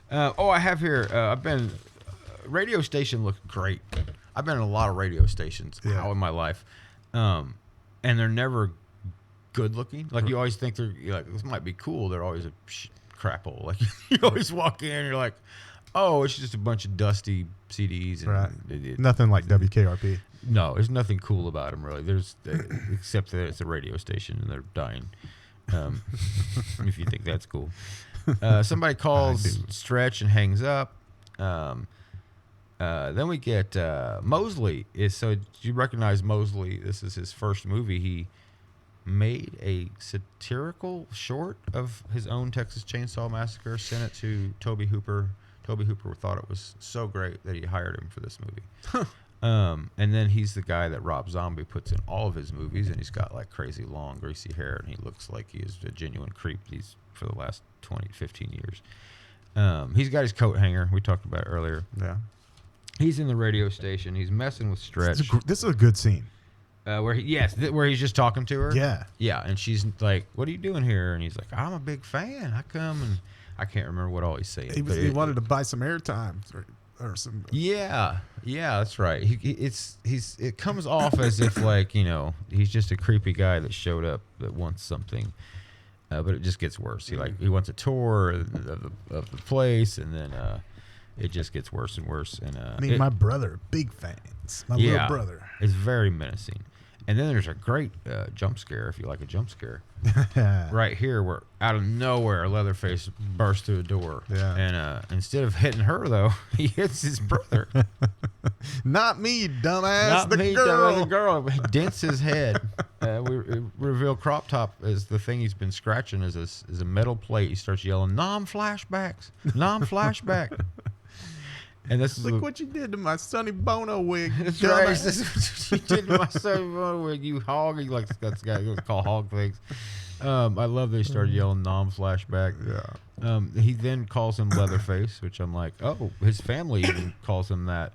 I have here. I've been radio station looked great. I've been in a lot of radio stations in my life, and they're never good looking. Like you always think you're like, this might be cool. They're always a crap hole. Like you always walk in, and you're like, oh, it's just a bunch of dusty CDs. And right. Nothing like WKRP. No, there's nothing cool about them really. Except that it's a radio station and they're dying. If you think that's cool. Somebody calls Stretch and hangs up. Then we get Mosley. Do you recognize Mosley? This is his first movie. He made a satirical short of his own Texas Chainsaw Massacre, sent it to Tobey Hooper. Tobey Hooper thought it was so great that he hired him for this movie. And then he's the guy that Rob Zombie puts in all of his movies, and he's got like crazy long greasy hair, and he looks like he is a genuine creep. He's for the last 15 years. He's got his coat hanger. We talked about it earlier. Yeah. He's in the radio station. He's messing with Stretch. This is a good scene. Where he's just talking to her. Yeah. Yeah, and she's like, "What are you doing here?" And he's like, "I'm a big fan. I come," and I can't remember what all he's saying. He wanted to buy some airtime or some. Yeah, that's right. It comes off as if like, you know, he's just a creepy guy that showed up that wants something, but it just gets worse. He wants a tour of the place, and then it just gets worse and worse. And my brother, big fans. My little brother. It's very menacing. And then there's a great jump scare, if you like a jump scare. Right here, where out of nowhere, Leatherface bursts through a door. Yeah. And instead of hitting her, though, he hits his brother. Not me, dumbass. Not the me, girl. dumbass, the girl. He dents his head. We reveal Crop Top as the thing he's been scratching is a metal plate. He starts yelling, "Non-flashbacks! Non-flashback!" And this is look what you did to my Sonny Bono wig. That's right. This is what you did to my Sonny Bono wig, you hog. He likes that guy call hog things. I love that he started yelling non-flashback. Yeah. He then calls him Leatherface, which I'm like, oh, his family even calls him that.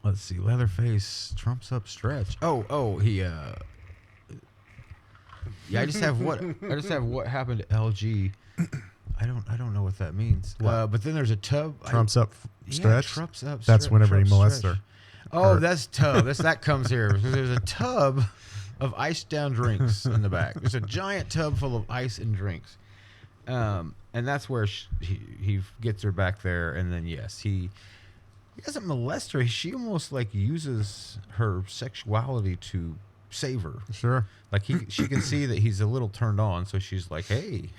Let's see, Leatherface trumps up Stretch. He. Yeah, I just have what happened to LG. I don't know what that means. But then there's a tub. Trumps up Stretch. Trumps up. That's whenever he molests her. Oh, that's tub. That comes here because there's a tub of iced down drinks in the back. There's a giant tub full of ice and drinks, and that's where he gets her back there. And then he doesn't molest her. She almost like uses her sexuality to save her. Sure. Like she can see that he's a little turned on, so she's like, "Hey,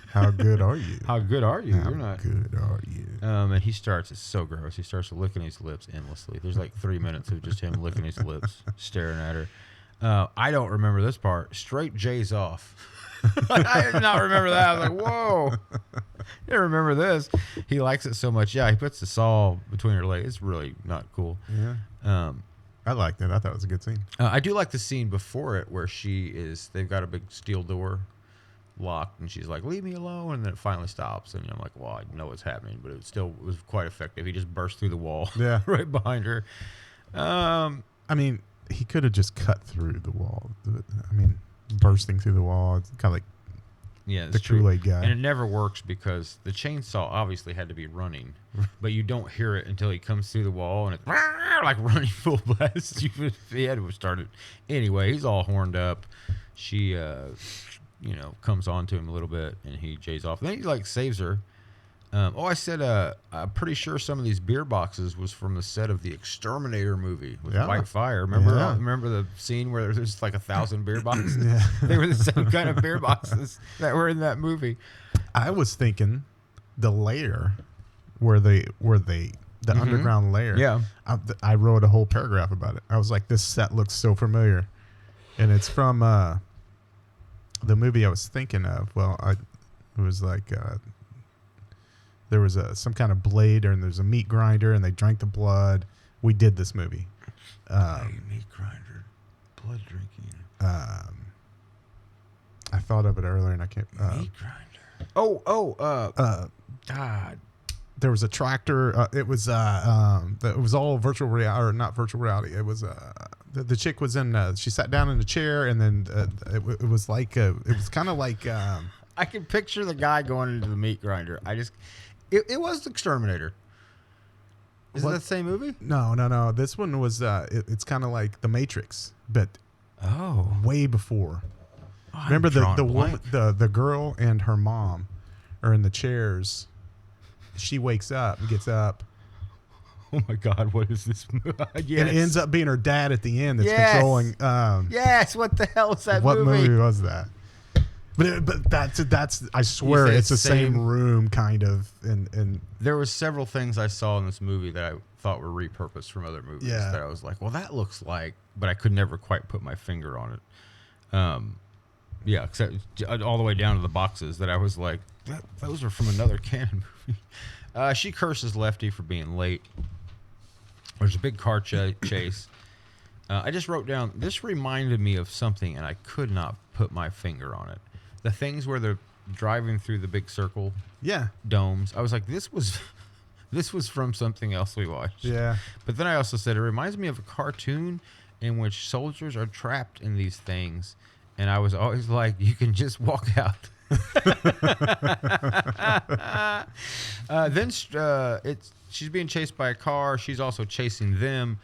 how good are you? How good are you? You're not good, are you?" And he starts. It's so gross. He starts licking his lips endlessly. There's like 3 minutes of just him licking his lips, staring at her. I don't remember this part. Straight J's off. I did not remember that. I was like, whoa. I didn't remember this. He likes it so much. Yeah, he puts the saw between her legs. It's really not cool. Yeah. I liked it. I thought it was a good scene. I do like the scene before it where they've got a big steel door locked, and she's like, "Leave me alone," and then it finally stops, and I'm like, well, I know what's happening, but it was quite effective. He just burst through the wall right behind her. I mean, he could have just cut through the wall. I mean, bursting through the wall, it's kind of like the Kool-Aid guy. And it never works because the chainsaw obviously had to be running, but you don't hear it until he comes through the wall, and it's like running full blast. He had to have started. Anyway, he's all horned up. She comes on to him a little bit, and he jays off. Then he like saves her. I said I'm pretty sure some of these beer boxes was from the set of the Exterminator movie with White Fire. Remember the scene where there's like 1,000 beer boxes? They were the same kind of beer boxes that were in that movie. I was thinking the lair where the underground lair. Yeah. I wrote a whole paragraph about it. I was like, this set looks so familiar. And it's from the movie I was thinking of. Well, it was like there was some kind of blade, and there's a meat grinder, and they drank the blood. We did this movie. Meat grinder, blood drinking. I thought of it earlier, and I can't. Meat grinder. God. There was a tractor. It was all virtual reality, or not virtual reality. It was the chick was in. She sat down in a chair, and then it was like it was kind of like. I can picture the guy going into the meat grinder. It was the Exterminator. Is it that same movie? No. This one was. It's kind of like The Matrix, but way before. Oh, Remember the woman, the girl and her mom are in the chairs. She wakes up and gets up. Oh my God! What is this movie? Yes. And it ends up being her dad at the end that's controlling. Yes. What the hell is that what movie? What movie was that? But that's I swear it's the same room kind of. And there was several things I saw in this movie that I thought were repurposed from other movies. Yeah. That I was like, well, that looks like, but I could never quite put my finger on it. Yeah, except all the way down to the boxes that I was like, those are from another Cannon movie. She curses Lefty for being late. There's a big car chase. I just wrote down, this reminded me of something, and I could not put my finger on it. The things where they're driving through the big circle domes. I was like, this was from something else we watched. Yeah. But then I also said, it reminds me of a cartoon in which soldiers are trapped in these things. And I was always like, you can just walk out. Then she's being chased by a car. She's also chasing them.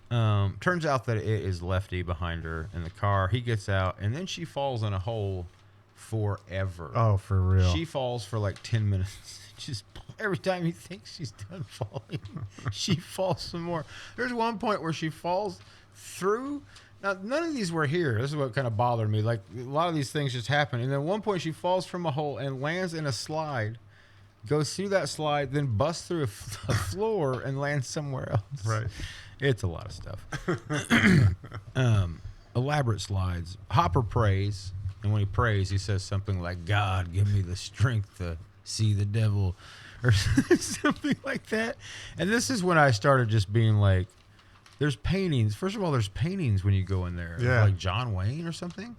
Turns out that it is Lefty behind her in the car. He gets out, and then she falls in a hole forever. Oh, for real. She falls for like 10 minutes. Just every time you think she's done falling, she falls some more. There's one point where she falls through. Now, none of these were here. This is what kind of bothered me. Like, a lot of these things just happen. And then at one point, she falls from a hole and lands in a slide, goes through that slide, then busts through a floor and lands somewhere else. Right. It's a lot of stuff. Elaborate slides. Hopper prays, and when he prays, he says something like, God, give me the strength to see the devil, or something like that. And this is when I started just being like, there's paintings. First of all, there's paintings when you go in there. Yeah. Like John Wayne or something.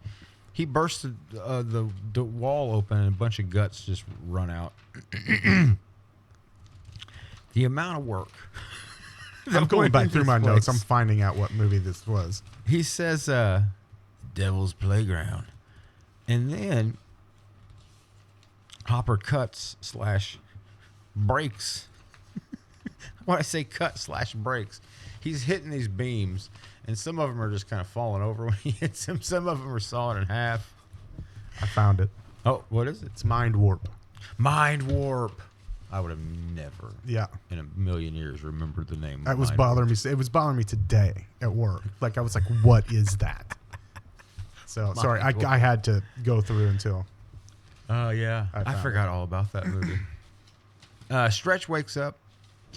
He bursts the wall open and a bunch of guts just run out. The amount of work. I'm going back through my notes. I'm finding out what movie this was. He says, Devil's Playground. And then Hopper cuts / breaks. When I say cut / breaks, he's hitting these beams, and some of them are just kind of falling over when he hits them. Some of them are sawing in half. I found it. Oh, what is it? It's Mind Warp. Mind Warp. I would have never, in a million years, remembered the name. That was bothering me. It was bothering me today at work. Like, I was like, "What is that?" So sorry, I had to go through until. Oh yeah, I forgot all about that movie. Stretch wakes up.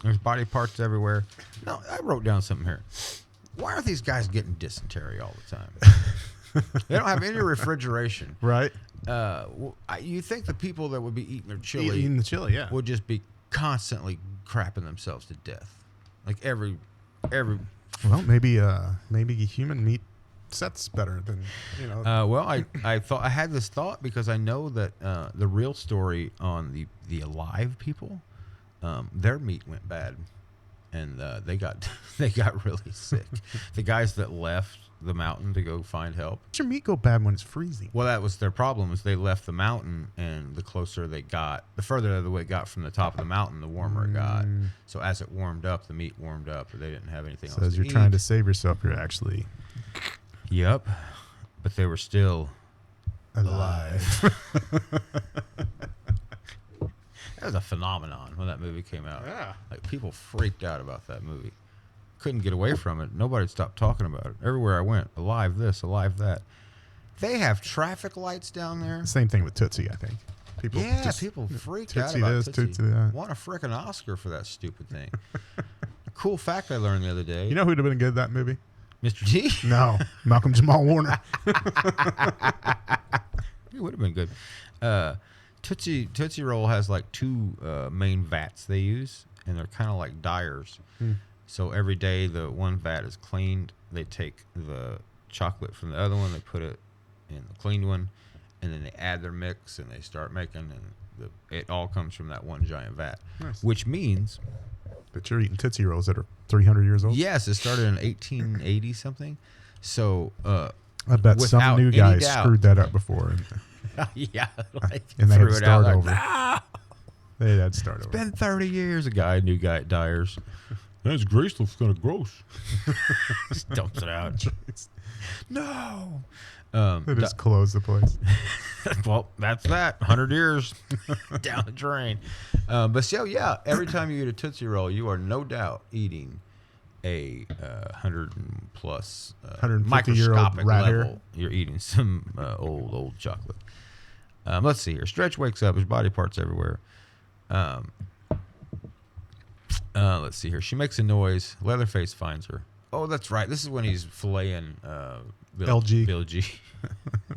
There's body parts everywhere. No, I wrote down something here. Why are these guys getting dysentery all the time? They don't have any refrigeration. Right. You think the people that would be eating their chili, would just be constantly crapping themselves to death, like every. Well, maybe human meat sets better than Well, I thought I had this thought because I know that the real story on the alive people, their meat went bad, and they got really sick. The guys that left the mountain to go find help. Does your meat go bad when it's freezing? Well, that was their problem. Is they left the mountain, and the closer they got, the further away it got from the top of the mountain, the warmer it got. So as it warmed up, the meat warmed up, but they didn't have anything else. So as you're trying to save yourself, you're actually. Yep, but they were still alive. That was a phenomenon when that movie came out. Yeah. Like, people freaked out about that movie. Couldn't get away from it. Nobody stopped talking about it. Everywhere I went, alive this, alive that. They have traffic lights down there. Same thing with Tootsie, I think. People freaked out Tootsie about this, Tootsie. Tootsie that. Won a frickin' Oscar for that stupid thing. A cool fact I learned the other day. You know who'd have been good at that movie? Mr. T? No, Malcolm Jamal Warner. It would have been good. Tootsie Roll has like two main vats they use, and they're kind of like dyers. So every day the one vat is cleaned, they take the chocolate from the other one, they put it in the cleaned one, and then they add their mix and they start making, and it all comes from that one giant vat. Nice. Which means But you're eating Tootsie Rolls that are 300 years old? yes, it started in 1880 something. So I bet some without new any guy doubt. screwed that up before. And yeah, like And they had threw to it out start like, over. "Nah." they had to start over. Been 30 years. A new guy at Dyers. That's Grace looks kind of gross. Just dumps it out. No. They just closed the place. Well, that's that. 100 years down the drain. But so, yeah, every time you eat a Tootsie Roll, you are no doubt eating a 100 plus 150-year-old microscopic rat level. hair. You're eating some old chocolate. Let's see here. Stretch wakes up. His body parts everywhere. Let's see here. She makes a noise. Leatherface finds her. Oh, that's right. This is when he's filleting LG. Bill G.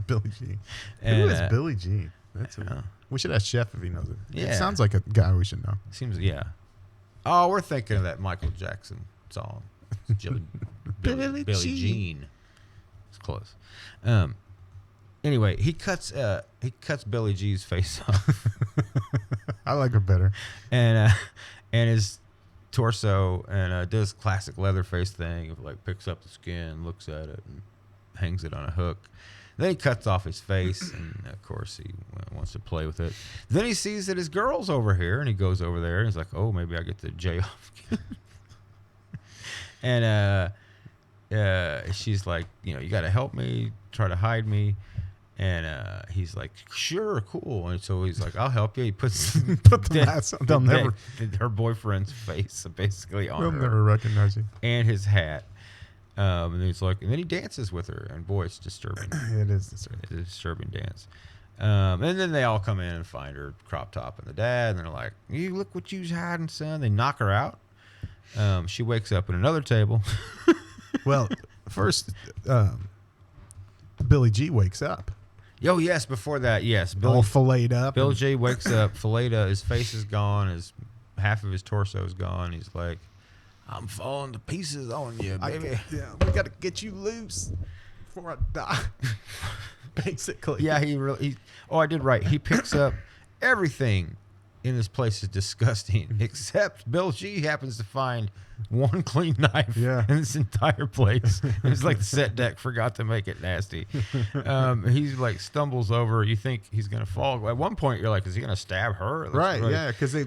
Billy G. And, Who is Billy G? We should ask Chef if he knows it. Yeah. It sounds like a guy we should know. Seems, yeah. Oh, we're thinking of that Michael Jackson song. Billy Jean. Jean. It's close. Anyway, he cuts Billy G's face off, I like it better. and his torso, and does classic Leatherface thing of like picks up the skin, looks at it, and hangs it on a hook. Then he cuts off his face, and of course he wants to play with it. Then he sees that his girl's over here, and he goes over there, and he's like, "Oh, maybe I get the J off." And she's like, you got to help me, try to hide me. And he's like, "Sure, cool." And so he's like, "I'll help you." He puts Put the mask on. They'll never her boyfriend's face basically on they'll her, never recognize you. and his hat. And he's like, and then he dances with her, and boy, it's disturbing. It is disturbing. It's a disturbing dance. And then they all come in and find her crop top and the dad, and they're like, "You look what you's hiding, son." They knock her out. She wakes up at another table. Well, first, Billy G wakes up. Oh yes, before that, yes, All filleted up. Bill J wakes up, filleted. His face is gone. Half of his torso is gone. He's like, "I'm falling to pieces on you, baby." We got to get you loose before I die. Basically. Yeah, I did right. He picks up everything in this place is disgusting, except Bill G happens to find one clean knife in this entire place. It's like the set deck forgot to make it nasty. He's like stumbles over. You think he's gonna fall. At one point, you're like, "Is he gonna stab her?" Right. Yeah, because they.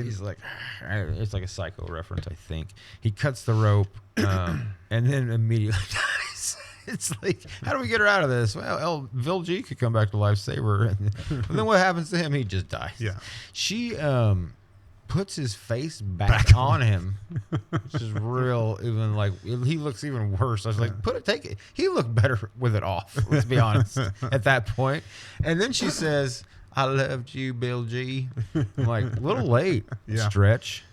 He's like, it's like a Psycho reference, I think. He cuts the rope and then immediately dies. It's like, how do we get her out of this? Well, Bill G could come back to life, save her. But then what happens to him? He just dies. Yeah. She puts his face back on him, which is real. Even like he looks even worse. I was like, take it. He looked better with it off. Let's be honest. At that point, and then she says, "I loved you, Bill G." I'm like, a little late. Stretch.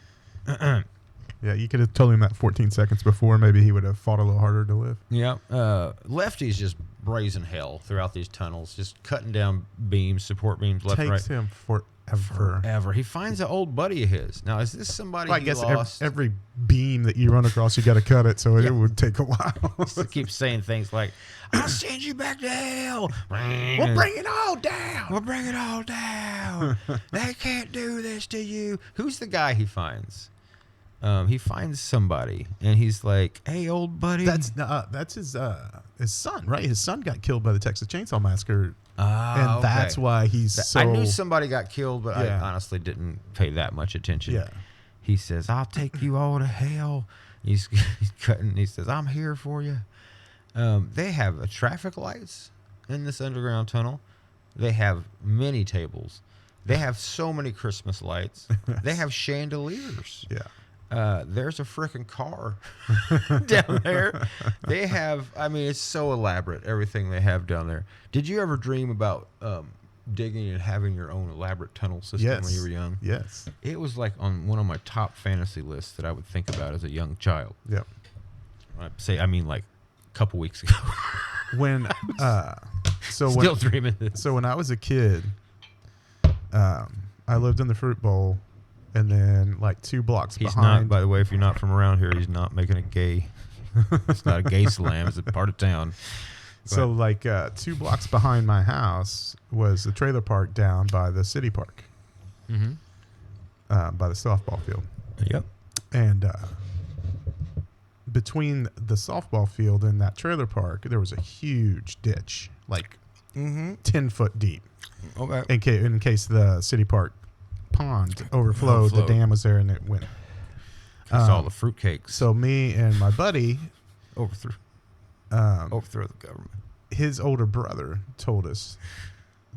Yeah, you could have told him that 14 seconds before. Maybe he would have fought a little harder to live. Yeah. Lefty's just brazen hell throughout these tunnels, just cutting down beams, support beams left and right. Takes him forever. He finds an old buddy of his. Now, is this somebody I he guess lost? every beam that you run across, you got to cut it, so it would take a while. He keeps saying things like, "I'll send you back to hell. We'll bring it all down. We'll bring it all down. They can't do this to you." Who's the guy he finds? He finds somebody, and he's like, "Hey, old buddy." That's his son, right? His son got killed by the Texas Chainsaw Massacre, and that's why he's so. I knew somebody got killed, but I honestly didn't pay that much attention. Yeah. He says, "I'll take you all to hell." He's cutting. He says, "I'm here for you." They have traffic lights in this underground tunnel. They have many tables. They have so many Christmas lights. They have chandeliers. Yeah. There's a freaking car down there. They have, it's so elaborate, everything they have down there. Did you ever dream about digging and having your own elaborate tunnel system when you were young? Yes. It was like on one of my top fantasy lists that I would think about as a young child. Yep. I mean like a couple weeks ago. When Still dreaming this. So when I was a kid, I lived in the Fruit Bowl, and then like 2 blocks He's behind. not, by the way, if you're not from around here, he's not making a gay. It's not a gay slam. It's a part of town. So like 2 blocks behind my house was the trailer park down by the city park, by the softball field. Yep. And between the softball field and that trailer park, there was a huge ditch, like 10 foot deep. Okay. In case the city park pond overflowed, the dam was there and it went. It's all the fruitcakes. So me and my buddy overthrow the government. His older brother told us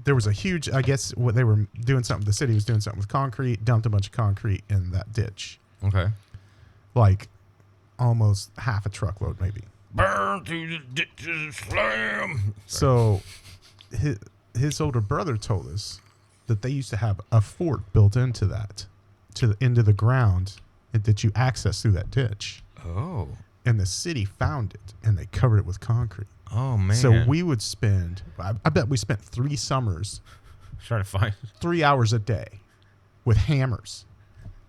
there was a huge, I guess what they were doing something, the city was doing something with concrete, dumped a bunch of concrete in that ditch. Okay. Like almost half a truckload maybe. Burn to the ditches, slam. So his older brother told us that they used to have a fort built into that, into the ground that you access through that ditch. Oh. And the city found it and they covered it with concrete. Oh, man. So we would spend, I bet we spent 3 summers trying to find 3 hours a day with hammers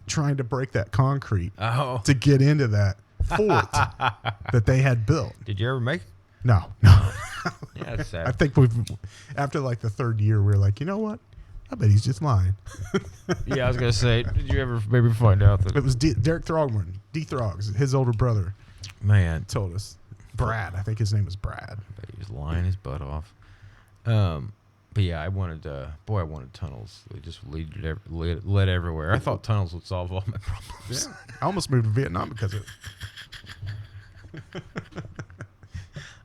trying to break that concrete to get into that fort that they had built. Did you ever make it? No. Yeah, that's sad. I think after like the 3rd year, we were like, you know what? I bet he's just lying. Yeah, I was going to say, did you ever maybe find out that It was Derek Throgman, D. Throgs, his older brother, man told us. Brad, I think his name was Brad. He was lying his butt off. But yeah, I wanted tunnels. They just led everywhere. I thought tunnels would solve all my problems. Yeah. I almost moved to Vietnam because of it.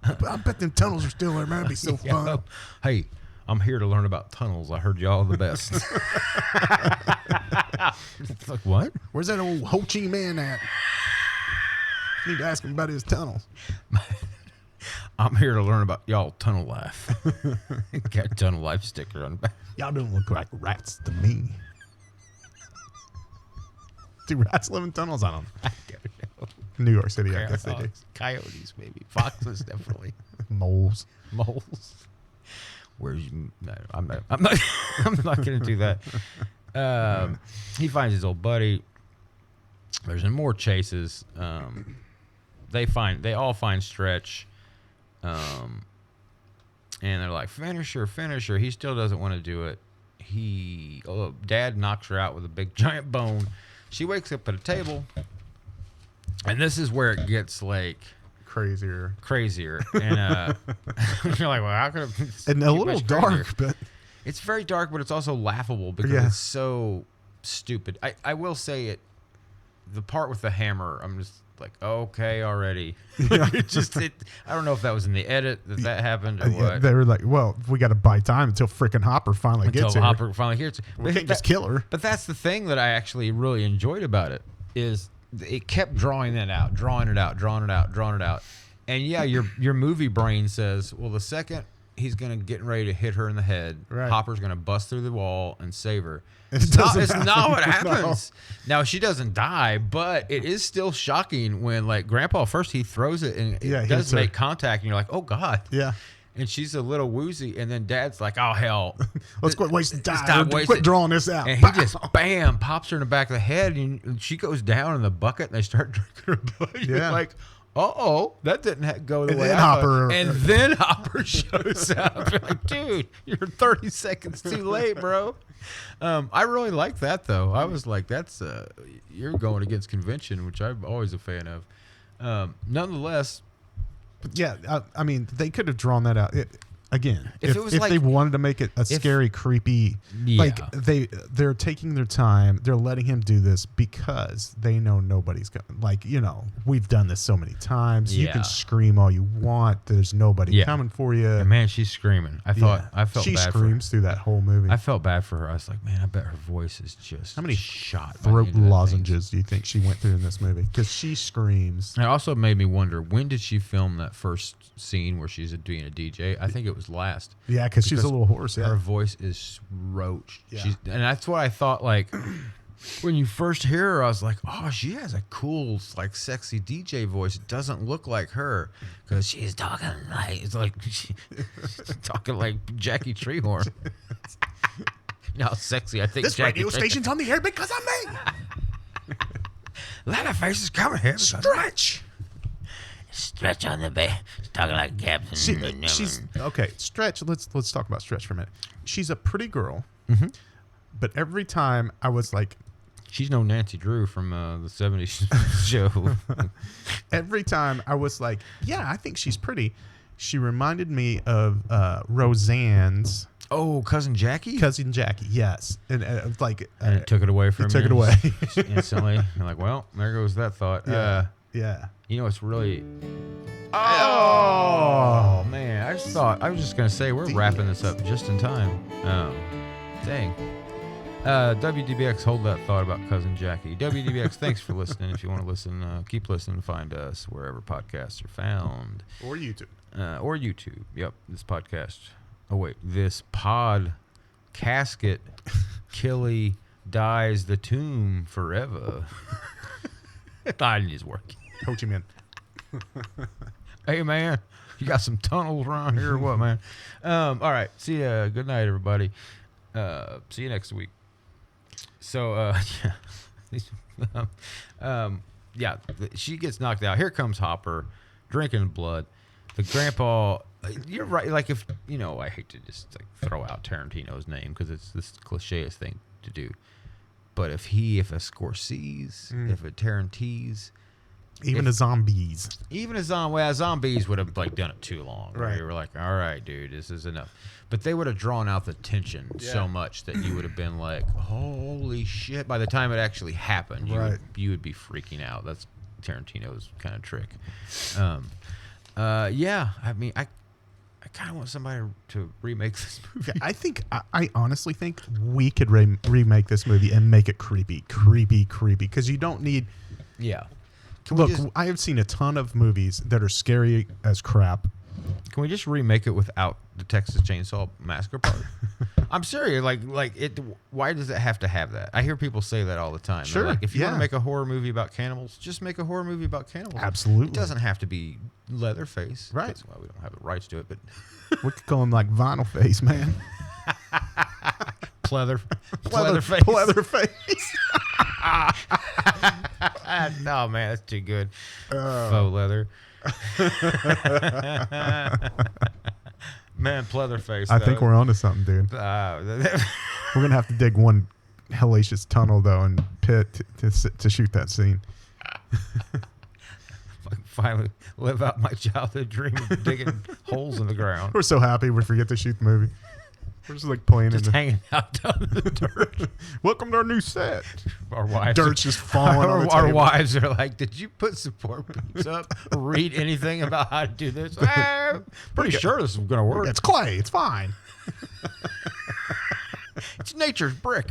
I bet them tunnels are still there, man. It'd be so Yeah. fun. Hey, I'm here to learn about tunnels. I heard y'all are the best. It's like, what? Where's that old Ho Chi Man at? Need to ask him about his tunnels. I'm here to learn about y'all tunnel life. Got a tunnel life sticker on the back. Y'all don't look like rats to me. Do rats live in tunnels? I don't know. I don't know. New York City, I guess they do. Coyotes, maybe. Foxes, definitely. Moles. Where's you? No, I'm not. I'm not going to do that. He finds his old buddy. There's more chases. They all find Stretch. And they're like, finish her. He still doesn't want to do it. Dad knocks her out with a big giant bone. She wakes up at a table. And this is where it gets like Crazier. And you're like, well, how could it? And a little dark, but it's very dark, but it's also laughable because it's so stupid. I will say it. The part with the hammer, I'm just like, okay, already. Yeah. I don't know if that was in the edit that happened or what. They were like, well, we got to buy time until freaking Hopper finally gets here. Hopper finally gets here. We can't just kill her. But that's the thing that I actually really enjoyed about it is it kept drawing it out. And yeah, your movie brain says, well, the second he's going to get ready to hit her in the head, right. Hopper's going to bust through the wall and save her. It's not what happens. No. Now, she doesn't die, but it is still shocking when, like, Grandpa, first he throws it and it does make contact, and you're like, oh, God. Yeah. And she's a little woozy, and then Dad's like, oh, hell. Let's quit wasting time. Quit drawing this out. And he just, bam, pops her in the back of the head, and she goes down in the bucket, and they start drinking her blood. You're like, uh-oh, that didn't go the way I thought. And then Hopper shows up. You're like, dude, you're 30 seconds too late, bro. I really like that, though. I was like, that's you're going against convention, which I'm always a fan of. Nonetheless. Yeah, I mean, they could have drawn that out. Again, if like, they wanted to make it a scary, creepy, like they're taking their time, they're letting him do this because they know nobody's coming. Like, we've done this so many times. You can scream all you want. There's nobody coming for you. And man, she's screaming. I felt she bad screams through that whole movie. I felt bad for her. I was like, man, I bet her voice is just how many shot throat lozenges do you think she went through in this movie? Because she screams. It also made me wonder, when did she film that first scene where she's being a DJ? I think it was last. Yeah, because she's a little hoarse. Her voice is roached. Yeah. And that's what I thought, like, when you first hear her, I was like, oh, she has a cool, like, sexy DJ voice. It doesn't look like her because she's talking like she's talking like Jackie Treehorn. You know how sexy I think This Jackie radio station's on the air because of me. Leatherface is coming here. Stretch on the bed. She's talking like Captain. She's okay. Stretch. Let's talk about Stretch for a minute. She's a pretty girl, but every time I was like, she's no Nancy Drew from the '70s show. every time I was like, yeah, I think she's pretty. She reminded me of Roseanne's Cousin Jackie. cousin Jackie. Yes, and And it took it away from took you it away. instantly. You're like, well, there goes that thought. Yeah. You know, it's really. Oh man, I was just gonna say we're wrapping this up just in time. Dang. WDBX, hold that thought about Cousin Jackie. WDBX, thanks for listening. If you want to listen, keep listening. Find us wherever podcasts are found. Or YouTube. Or YouTube. Yep, this podcast. Oh, wait. This pod casket Killy dies the tomb forever. I need his work. Ho Chi Minh. Hey, man. You got some tunnels around here or what, man? All right. See ya. Good night, everybody. See you next week. So, she gets knocked out. Here comes Hopper, drinking blood. The grandpa, you're right. Like, if, you know, I hate to just like throw out Tarantino's name because it's this clicheist thing to do. But if a Scorsese, if a Tarantese, Even a zombies. Zombies would have like done it too long. Right. You were like, all right, dude, this is enough. But they would have drawn out the tension so much that you would have been like, holy shit. By the time it actually happened, you would be freaking out. That's Tarantino's kind of trick. I mean, I kind of want somebody to remake this movie. I think, I honestly think we could remake this movie and make it creepy. Because you don't need... Yeah. Look, I have seen a ton of movies that are scary as crap. Can we just remake it without the Texas Chainsaw Massacre part? I'm serious. Like it. Why does it have to have that? I hear people say that all the time. Sure. Like, if you want to make a horror movie about cannibals, just make a horror movie about cannibals. Absolutely. It doesn't have to be Leatherface. Right. That's why we don't have the rights to it. But We could call him like Vinyl Face, man. Pleatherface. Pleatherface. No, man, that's too good. Faux leather. Man, Pleatherface. I think we're onto something, dude. We're gonna have to dig one hellacious tunnel though and pit to shoot that scene. Finally live out my childhood dream of digging holes in the ground. We're so happy we forget to shoot the movie. We're just like playing Just hanging out down in the dirt. Welcome to our new set. Our wives, Dirt's just falling on the our table. wives are like, "Did you put support beams up? Read anything about how to do this?" Pretty sure this is gonna work. It's clay. It's fine. It's nature's brick.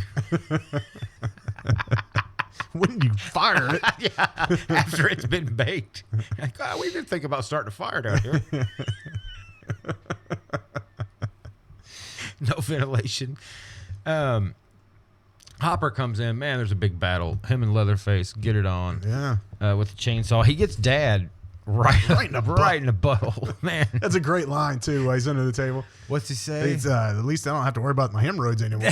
When you fire it, Yeah, after it's been baked. Like, oh, we didn't think about starting a fire down here. No ventilation. Hopper comes in. Man, there's a big battle. Him and Leatherface get it on. Yeah. With the chainsaw. He gets Dad right in the butthole. Man, That's a great line too. While he's under the table, what's he say? it's, at least I don't have to worry about my hemorrhoids anymore.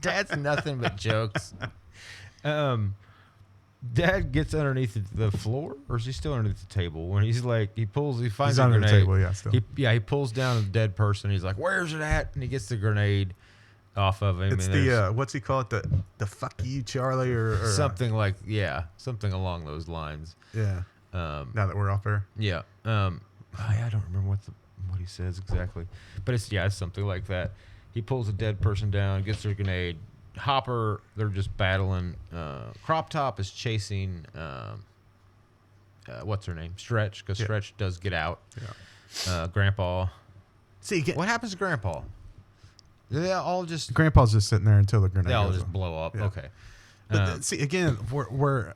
Dad's nothing but jokes. Dad gets underneath the floor, or is he still underneath the table? When he's like, he finds a under grenade. the table, yeah, still. He pulls down a dead person. He's like, "Where's it at?" And he gets the grenade off of him. It's and the what's he call it? The fuck you, Charlie, or something like something along those lines. Yeah. Now that we're off air. Yeah. I don't remember what he says exactly, but it's something like that. He pulls a dead person down, gets their grenade. Hopper, they're just battling. Crop Top is chasing what's her name? Stretch, because Stretch does get out. Yeah. Grandpa. See, What happens to Grandpa? They all just Grandpa's just sitting there until the grenade. they all goes just off. blow up. Yeah. Okay. But see, again, we're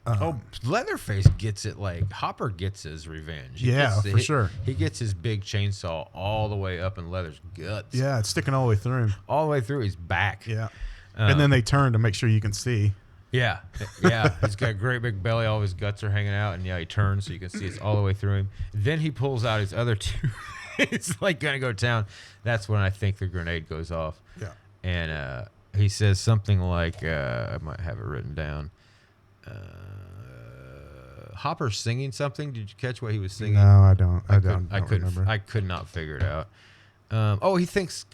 Leatherface gets it. Like Hopper gets his revenge. For sure. He gets his big chainsaw all the way up in Leather's guts. Yeah, it's sticking all the way through him. All the way through his back. Yeah. And then they turn to make sure you can see. Yeah. He's got a great big belly. All of his guts are hanging out. And, he turns so you can see it's all the way through him. Then he pulls out his other two. It's like going to go to town. That's when I think the grenade goes off. Yeah. And he says something like, I might have it written down. Hopper's singing something. Did you catch what he was singing? No, I don't. I couldn't. remember. I could not figure it out. He thinks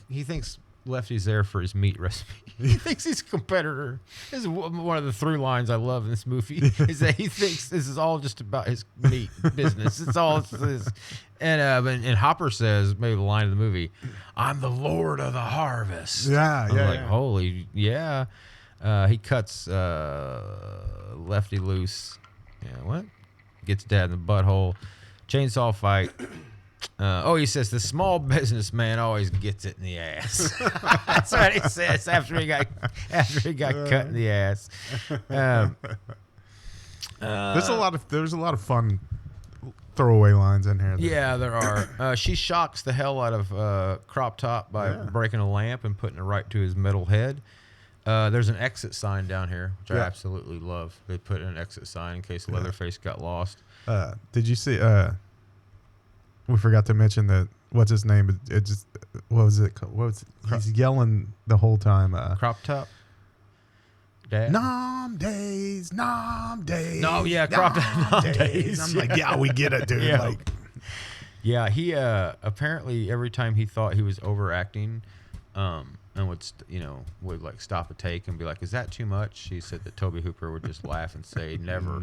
Lefty's there for his meat recipe. He thinks he's a competitor. This is one of the through lines I love in this movie. Is that he thinks this is all just about his meat business. It's all this. And Hopper says, maybe the line of the movie, "I'm the Lord of the Harvest." I'm like, holy yeah. He cuts Lefty loose. Yeah, what? Gets Dad in the butthole. Chainsaw fight. He says the small businessman always gets it in the ass. That's what he says after he got cut in the ass. There's a lot of fun throwaway lines in here. Yeah, there are. She shocks the hell out of Crop Top by breaking a lamp and putting it right to his metal head. There's an exit sign down here, which I absolutely love. They put in an exit sign in case Leatherface got lost. Did you see? We forgot to mention that. What's his name? It just. What was it? He's yelling the whole time. Crop Top. Dad? Nom days. No, yeah, Crop Top. Nom days. I'm like, yeah, we get it, dude. Yeah. Like, yeah, he apparently every time he thought he was overacting, and would like stop a take and be like, "Is that too much?" He said that Tobey Hooper would just laugh and say, "Never."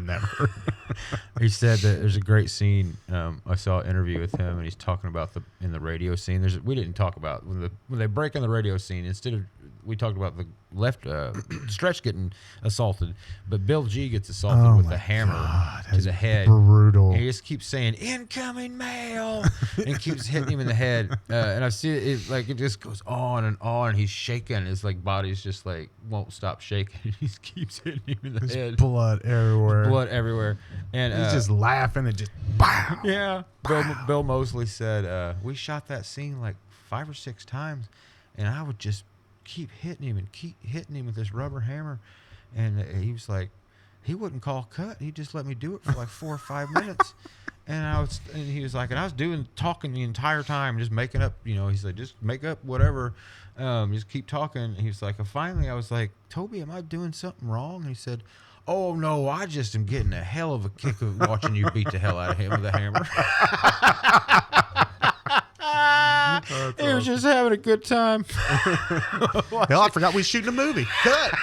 He said that there's a great scene. I saw an interview with him, and he's talking about in the radio scene. We didn't talk about when they break in the radio scene. Instead of we talked about the left Stretch getting assaulted, but Bill G gets assaulted with a hammer to the head. Brutal. And he just keeps saying "incoming mail" and keeps hitting him in the head. And I see it like it just goes on and on. He's shaking. His like body's just like won't stop shaking. He just keeps hitting him in the head. Blood everywhere. And he's just laughing and just BOW. Yeah. Bill Moseley said we shot that scene like 5 or 6 times, and I would just keep hitting him with this rubber hammer, and he was like, he wouldn't call cut. He just let me do it for like 4 or 5 minutes, and he was like, and I was talking the entire time, just making up. He said, just make up whatever, just keep talking. And he was like, and finally I was like, Toby, am I doing something wrong? And he said, oh no, I just am getting a hell of a kick of watching you beat the hell out of him with a hammer. He was just having a good time. Hell, I forgot we was shooting a movie. Cut.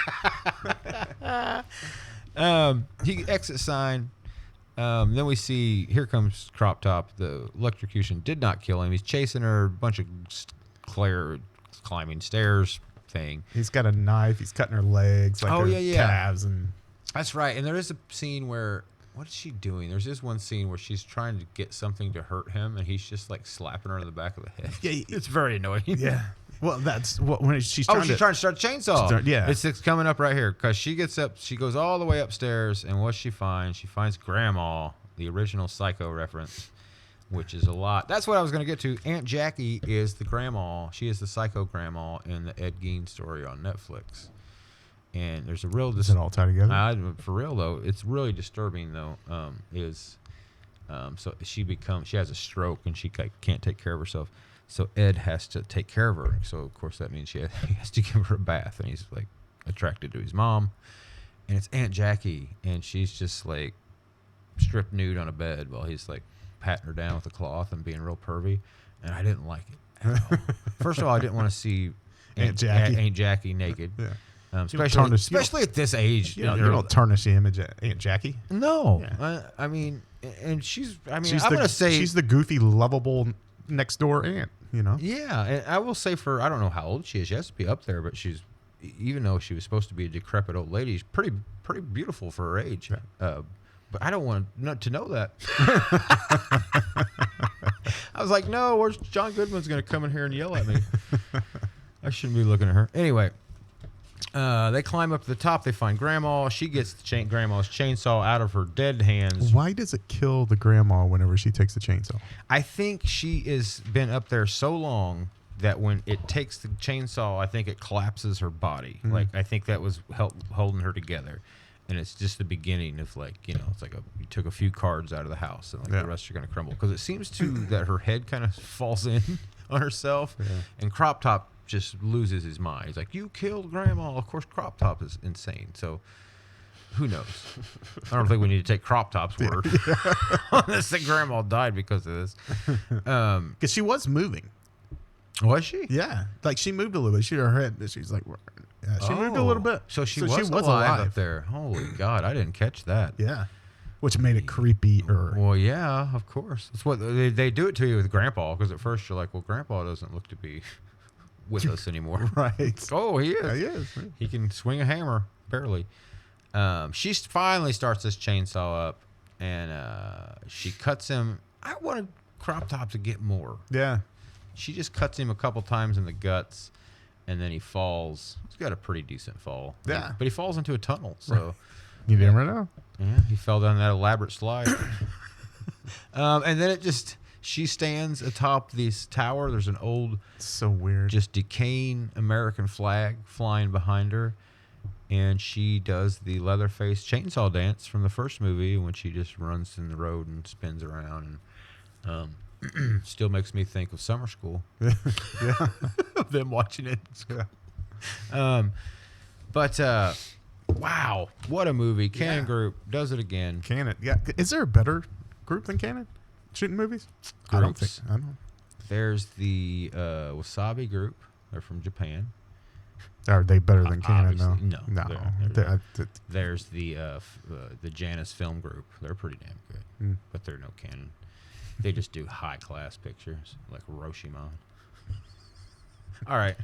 He exit sign. Then we see here comes Crop Top. The electrocution did not kill him. He's chasing her, a bunch of climbing stairs thing. He's got a knife. He's cutting her legs, like her calves, and that's right. And there is a scene where. What is she doing? There's this one scene where she's trying to get something to hurt him, and he's just like slapping her in the back of the head. Yeah, it's very annoying. Yeah. Well, that's when she's trying trying to start a chainsaw. Yeah. It's coming up right here because she gets up. She goes all the way upstairs, and what she finds? She finds Grandma, the original Psycho reference, which is a lot. That's what I was going to get to. Aunt Jackie is the grandma. She is the Psycho grandma in the Ed Gein story on Netflix. And there's a real... Does it all tie together? For real, though, it's really disturbing, though, so she has a stroke, and she can't take care of herself. So Ed has to take care of her. So, of course, that means he has to give her a bath, and he's, like, attracted to his mom. And it's Aunt Jackie, and she's just, like, stripped nude on a bed while he's, like, patting her down with a cloth and being real pervy. And I didn't like it at all. First of all, I didn't want to see Aunt Jackie naked. Yeah. Especially at this age. You don't tarnish the image of Aunt Jackie. No. Yeah. I mean, and she's going to say... She's the goofy, lovable next-door aunt, Yeah, and I will say I don't know how old she is. She has to be up there, but she's... Even though she was supposed to be a decrepit old lady, she's pretty beautiful for her age. Yeah. But I don't want to know that. I was like, no, where's John Goodman's going to come in here and yell at me? I shouldn't be looking at her. Anyway... they climb up to the top. They find Grandma. She gets Grandma's chainsaw out of her dead hands. Why does it kill the grandma whenever she takes the chainsaw? I think she has been up there so long that when it takes the chainsaw, I think it collapses her body. Like I think that was holding her together, and it's just the beginning of like it's like you took a few cards out of the house and like the rest are gonna crumble because it seems to that her head kind of falls in on herself, and Crop Top just loses his mind. He's like, "You killed Grandma." Of course, Crop Top is insane. So. Who knows? I don't think we need to take Crop Top's word on this that Grandma died because of this. Because she was moving. Was she? Yeah, like she moved a little bit. Her head. She's like, she moved a little bit. So she was alive up there. Holy God, I didn't catch that. Yeah, which made it creepier. Well, yeah, of course. That's what they do it to you with Grandpa because at first you're like, well, Grandpa doesn't look to be with us anymore. Right. Oh, he is. Yeah, he is. He can swing a hammer barely. She finally starts this chainsaw up, and she cuts him. I wanted Crop Top to get more. Yeah. She just cuts him a couple times in the guts, and then he falls. He's got a pretty decent fall. Yeah. But he falls into a tunnel, so. You never know. Yeah, he fell down that elaborate slide. And then she stands atop this tower. There's an old, So weird. just decaying American flag flying behind her. And she does the Leatherface chainsaw dance from the first movie when she just runs in the road and spins around. And still makes me think of summer school. Yeah. Of them watching it. Yeah. But wow, what a movie. Cannon Group does it again. Cannon. Yeah. Is there a better group than Cannon shooting movies? I don't think. I don't. There's the Wasabi Group. They're from Japan. Are they better than Cannon? Obviously, No. no. There's the Janus Film Group. They're pretty damn good, but they're no Canon. They just do high class pictures like Roshiman. All right,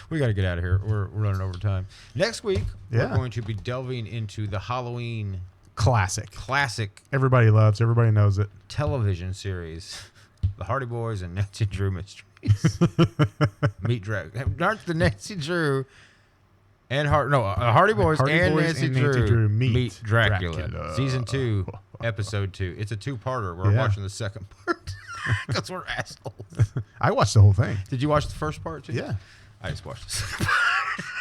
we got to get out of here. We're running over time. Next week, we're going to be delving into the Halloween classic everybody loves, everybody knows it, television series, The Hardy Boys and Nancy Drew Mysteries. Meet Dracula. Aren't the Nancy Drew and Hardy Boys and Nancy Drew meet Dracula. Season 2, episode 2. It's a 2-parter. We're watching the second part because we're assholes. I watched the whole thing. Did you watch the first part too? Yeah. I just watched the second part.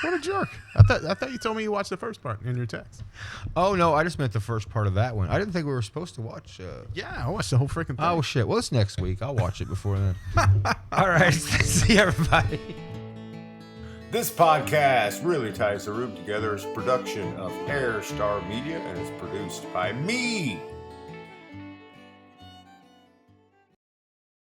What a jerk. I thought you told me you watched the first part in your text. Oh, no. I just meant the first part of that one. I didn't think we were supposed to watch. Yeah, I watched the whole freaking thing. Oh, shit. Well, it's next week. I'll watch it before then. All right. See everybody. This podcast, Really Ties the Room Together, is a production of Air Star Media and is produced by me,